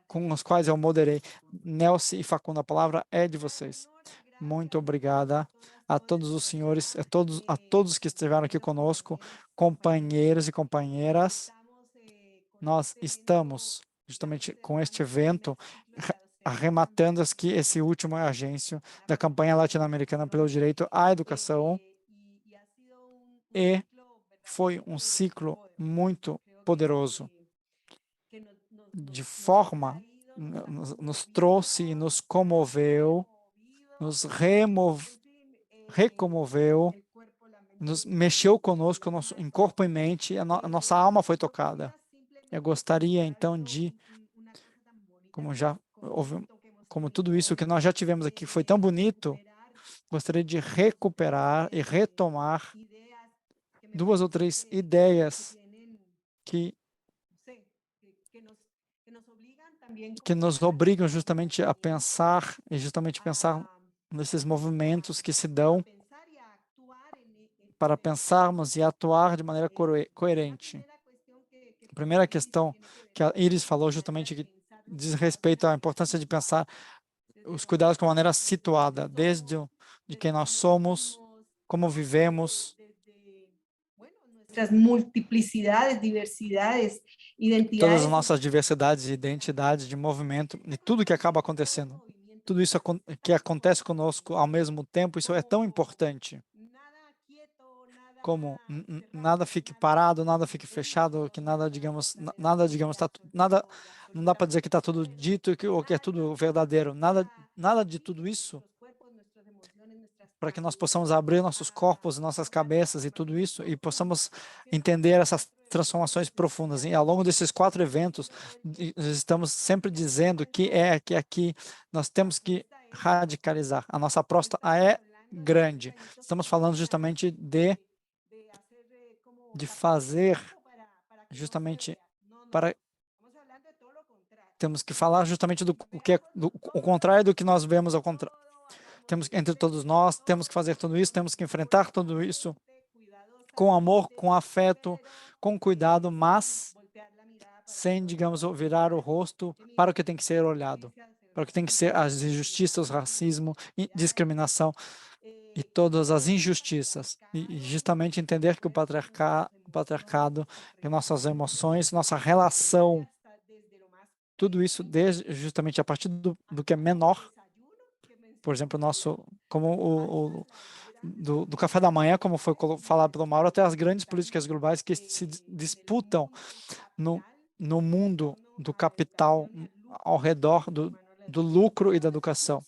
com as quais eu moderei. Nelson e Facundo, a palavra é de vocês. Muito obrigada a todos os senhores, a todos que estiveram aqui conosco, companheiros e companheiras. Nós estamos justamente com este evento arrematando esse último agêncio da campanha latino-americana pelo direito à educação. E foi um ciclo muito poderoso, de forma nos trouxe e nos comoveu, nos recomoveu, nos mexeu conosco em corpo e mente, a nossa alma foi tocada. Eu gostaria então como tudo isso que nós já tivemos aqui foi tão bonito, gostaria de recuperar e retomar 2 ou 3 ideias que nos obrigam justamente a pensar e justamente pensar nesses movimentos que se dão para pensarmos e atuar de maneira coerente. primeira questão que a Iris falou justamente que diz respeito à importância de pensar os cuidados com maneira situada, desde de quem nós somos, como vivemos, nuestras multiplicidades, diversidades, todas identidades. as nossas diversidades, identidades de movimento e tudo que acaba acontecendo. Tudo isso que acontece conosco ao mesmo tempo, isso é tão importante. Como nada fique parado, nada fique fechado, que nada digamos, nada, não dá para dizer que está tudo dito ou que é tudo verdadeiro. Nada de tudo isso, para que nós possamos abrir nossos corpos, nossas cabeças e tudo isso, e possamos entender essas transformações profundas. E ao longo desses 4 eventos, nós estamos sempre dizendo que aqui nós temos que radicalizar. A nossa aposta é grande. Estamos falando justamente de fazer justamente para temos que falar justamente do que é o contrário do que nós vemos ao contrário. Temos que, entre todos nós, temos que fazer tudo isso, temos que enfrentar tudo isso com amor, com afeto, com cuidado, mas sem, digamos, virar o rosto para o que tem que ser olhado, para o que tem que ser as injustiças, racismo, discriminação e todas as injustiças. E justamente entender que o patriarcado e nossas emoções, nossa relação, tudo isso desde justamente a partir do que é menor, por exemplo, como do café da manhã, como foi falado pelo Mauro, até as grandes políticas globais que se disputam no mundo do capital ao redor do lucro e da educação.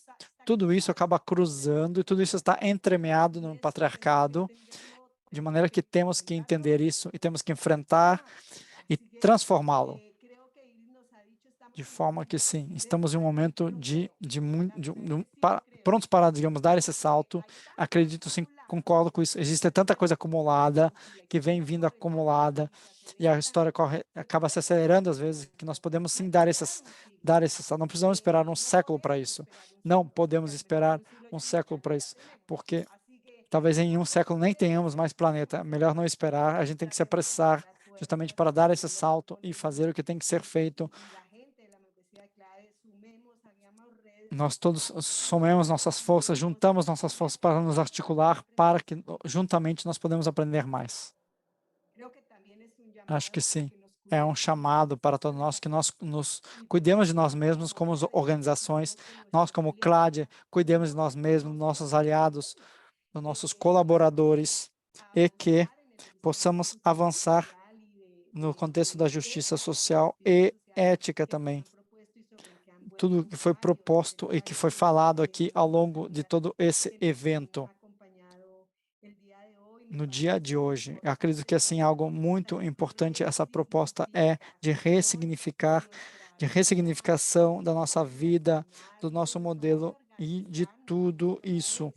Tudo isso acaba cruzando e tudo isso está entremeado no patriarcado, de maneira que temos que entender isso e temos que enfrentar e transformá-lo. De forma que, sim, estamos em um momento prontos para, digamos, dar esse salto. Acredito, sim, concordo com isso. Existe tanta coisa acumulada, que vem vindo acumulada, e a história acaba se acelerando às vezes, que nós podemos, sim, dar esse salto. Não precisamos esperar um século para isso. Não podemos esperar um século para isso, porque talvez em um século nem tenhamos mais planeta. Melhor não esperar, a gente tem que se apressar justamente para dar esse salto e fazer o que tem que ser feito. Nós todos somemos nossas forças, juntamos nossas forças para nos articular, para que juntamente nós podemos aprender mais. Acho que sim. É um chamado para todos nós, que nós nos cuidemos de nós mesmos como organizações, nós como CLAD, cuidemos de nós mesmos, nossos aliados, dos nossos colaboradores, e que possamos avançar no contexto da justiça social e ética também. Tudo que foi proposto e que foi falado aqui ao longo de todo esse evento, no dia de hoje. Eu acredito que, assim, algo muito importante, essa proposta é de ressignificação da nossa vida, do nosso modelo e de tudo isso,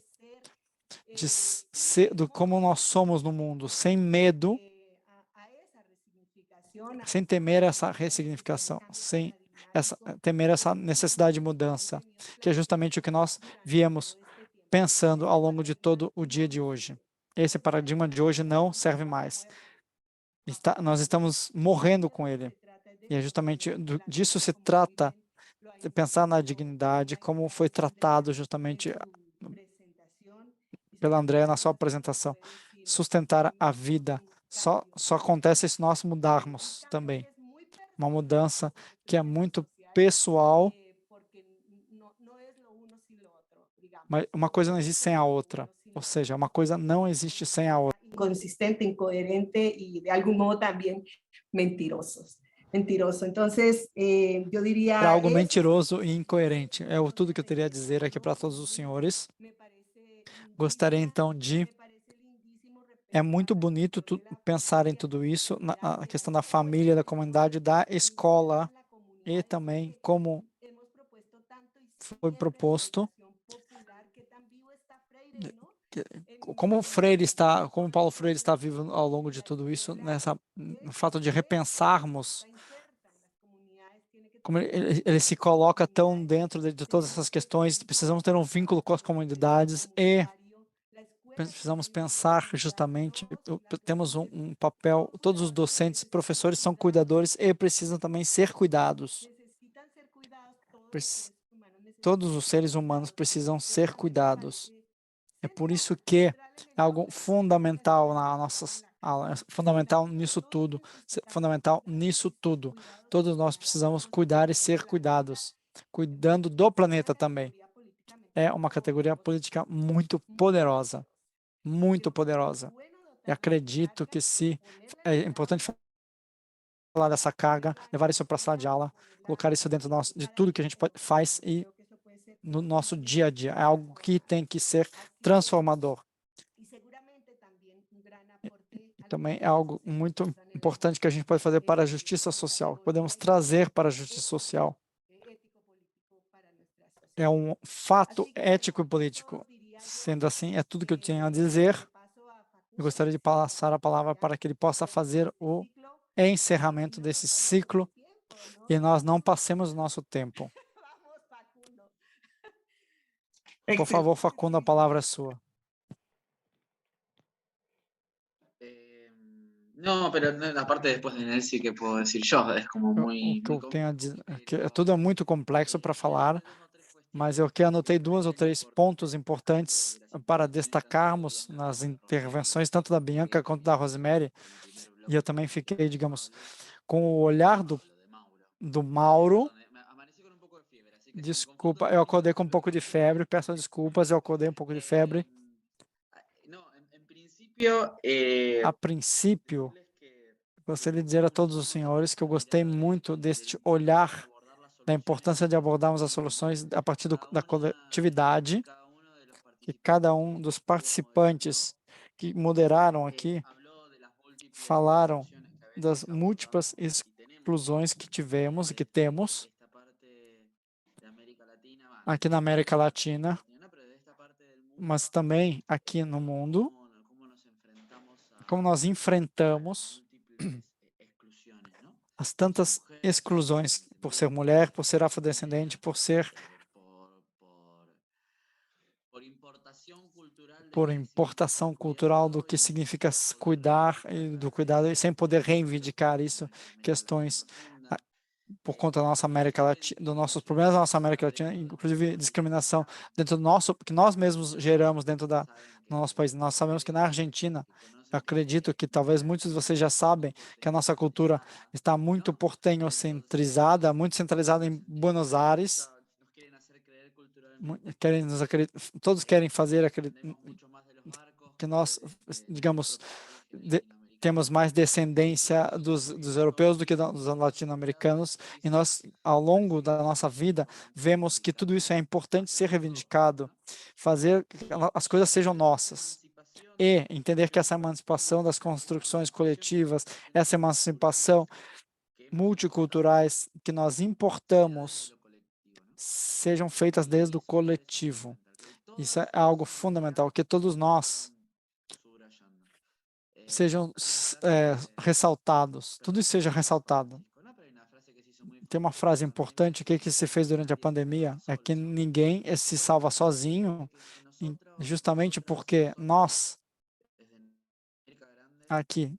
do como nós somos no mundo, sem medo, sem temer essa ressignificação, sem temer essa necessidade de mudança, que é justamente o que nós viemos pensando ao longo de todo o dia de hoje. Esse paradigma de hoje não serve mais. Nós estamos morrendo com ele. E é justamente disso se trata, de pensar na dignidade, como foi tratado justamente pela Andrea na sua apresentação. Sustentar a vida. Só acontece se nós mudarmos também. Uma mudança que é muito pessoal, mas uma coisa não existe sem a outra. Ou seja, uma coisa não existe sem a outra. Inconsistente, incoherente e de algum modo também mentiroso. Então, eu diria... Para algo mentiroso e incoerente. É tudo que eu teria a dizer aqui para todos os senhores. Gostaria, então, É muito bonito pensar em tudo isso, a questão da família, da comunidade, da escola, e também como foi proposto, como Paulo Freire está vivo ao longo de tudo isso, no fato de repensarmos como ele se coloca tão dentro de todas essas questões. Precisamos ter um vínculo com as comunidades e precisamos pensar justamente, temos um papel, todos os docentes, professores são cuidadores e precisam também ser cuidados. Todos os seres humanos precisam ser cuidados. É por isso que é algo fundamental na nossas aulas, fundamental nisso tudo, fundamental nisso tudo. Todos nós precisamos cuidar e ser cuidados, cuidando do planeta também. É uma categoria política muito poderosa, muito poderosa. E acredito que é importante falar dessa carga, levar isso para a sala de aula, colocar isso dentro de tudo que a gente faz e no nosso dia a dia. É algo que tem que ser transformador. E também é algo muito importante que a gente pode fazer para a justiça social. Podemos trazer para a justiça social. É um fato ético e político. Sendo assim, é tudo que eu tinha a dizer. Eu gostaria de passar a palavra para que ele possa fazer o encerramento desse ciclo e nós não passemos o nosso tempo. Por favor, Facundo, a palavra é sua. No, pero la parte después de Nelson que puedo decir yo, es como O muy... que eu tenho a dizer, tudo é muito complexo para falar, mas eu que anotei 2 ou 3 pontos importantes para destacarmos nas intervenções, tanto da Bianca quanto da Rosemary, e eu também fiquei, digamos, com o olhar do Mauro. Desculpa, eu acordei com um pouco de febre, peço desculpas, eu acordei um pouco de febre. A princípio, gostaria de dizer a todos os senhores que eu gostei muito deste olhar, da importância de abordarmos as soluções a partir da coletividade, que cada um dos participantes que moderaram aqui falaram das múltiplas exclusões que tivemos e que temos aqui na América Latina, mas também aqui no mundo, como nós enfrentamos as tantas exclusões por ser mulher, por ser afrodescendente, por importação cultural do que significa cuidar e do cuidado e sem poder reivindicar isso, questões por conta da nossa América Latina, dos nossos problemas da nossa América Latina, inclusive discriminação dentro do nosso, que nós mesmos geramos dentro do nosso país. Nós sabemos que na Argentina, eu acredito que talvez muitos de vocês já sabem que a nossa cultura está muito portenho-centrizada, muito centralizada em Buenos Aires. Todos querem fazer que nós, digamos, temos mais descendência dos europeus do que dos latino-americanos, e nós, ao longo da nossa vida, vemos que tudo isso é importante ser reivindicado, fazer que as coisas sejam nossas, e entender que essa emancipação das construções coletivas, essa emancipação multiculturais que nós importamos, sejam feitas desde o coletivo. Isso é algo fundamental, que todos nós sejam ressaltados, tudo isso seja ressaltado. Tem uma frase importante, o que se fez durante a pandemia é que ninguém se salva sozinho, justamente porque nós, aqui,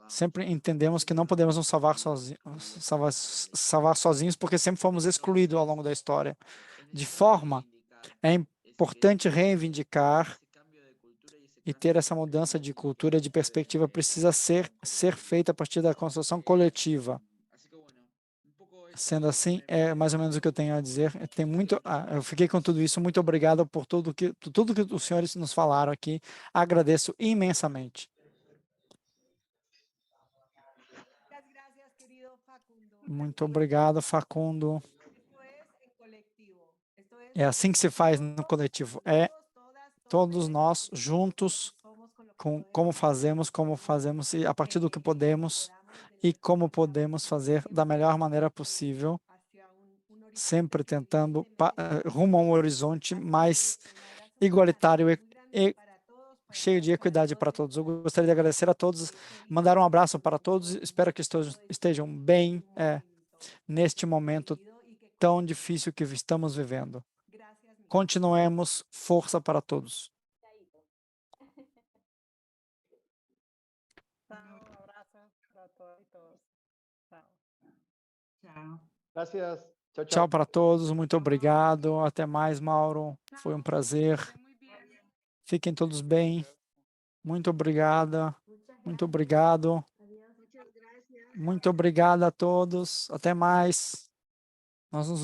sempre entendemos que não podemos nos salvar sozinhos, porque sempre fomos excluídos ao longo da história. De forma, é importante reivindicar e ter essa mudança de cultura, de perspectiva, precisa ser feita a partir da construção coletiva. Sendo assim, é mais ou menos o que eu tenho a dizer. Eu fiquei com tudo isso. Muito obrigado por tudo que os senhores nos falaram aqui. Agradeço imensamente. Muito obrigado, Facundo. É assim que se faz no coletivo. É todos nós juntos, como fazemos e a partir do que podemos e como podemos fazer da melhor maneira possível, sempre tentando rumo a um horizonte mais igualitário e cheio de equidade para todos. Eu gostaria de agradecer a todos, mandar um abraço para todos, espero que estejam bem neste momento tão difícil que estamos vivendo. Continuemos, força para todos. para todas e todos. Tchau. Tchau. Gracias. Chao, chao. Tchau para todos, muito obrigado. Até mais, Mauro. Foi um prazer. Fiquem todos bem. Muito obrigada. Muito obrigado. Muito obrigado a todos. Até mais. Nós nos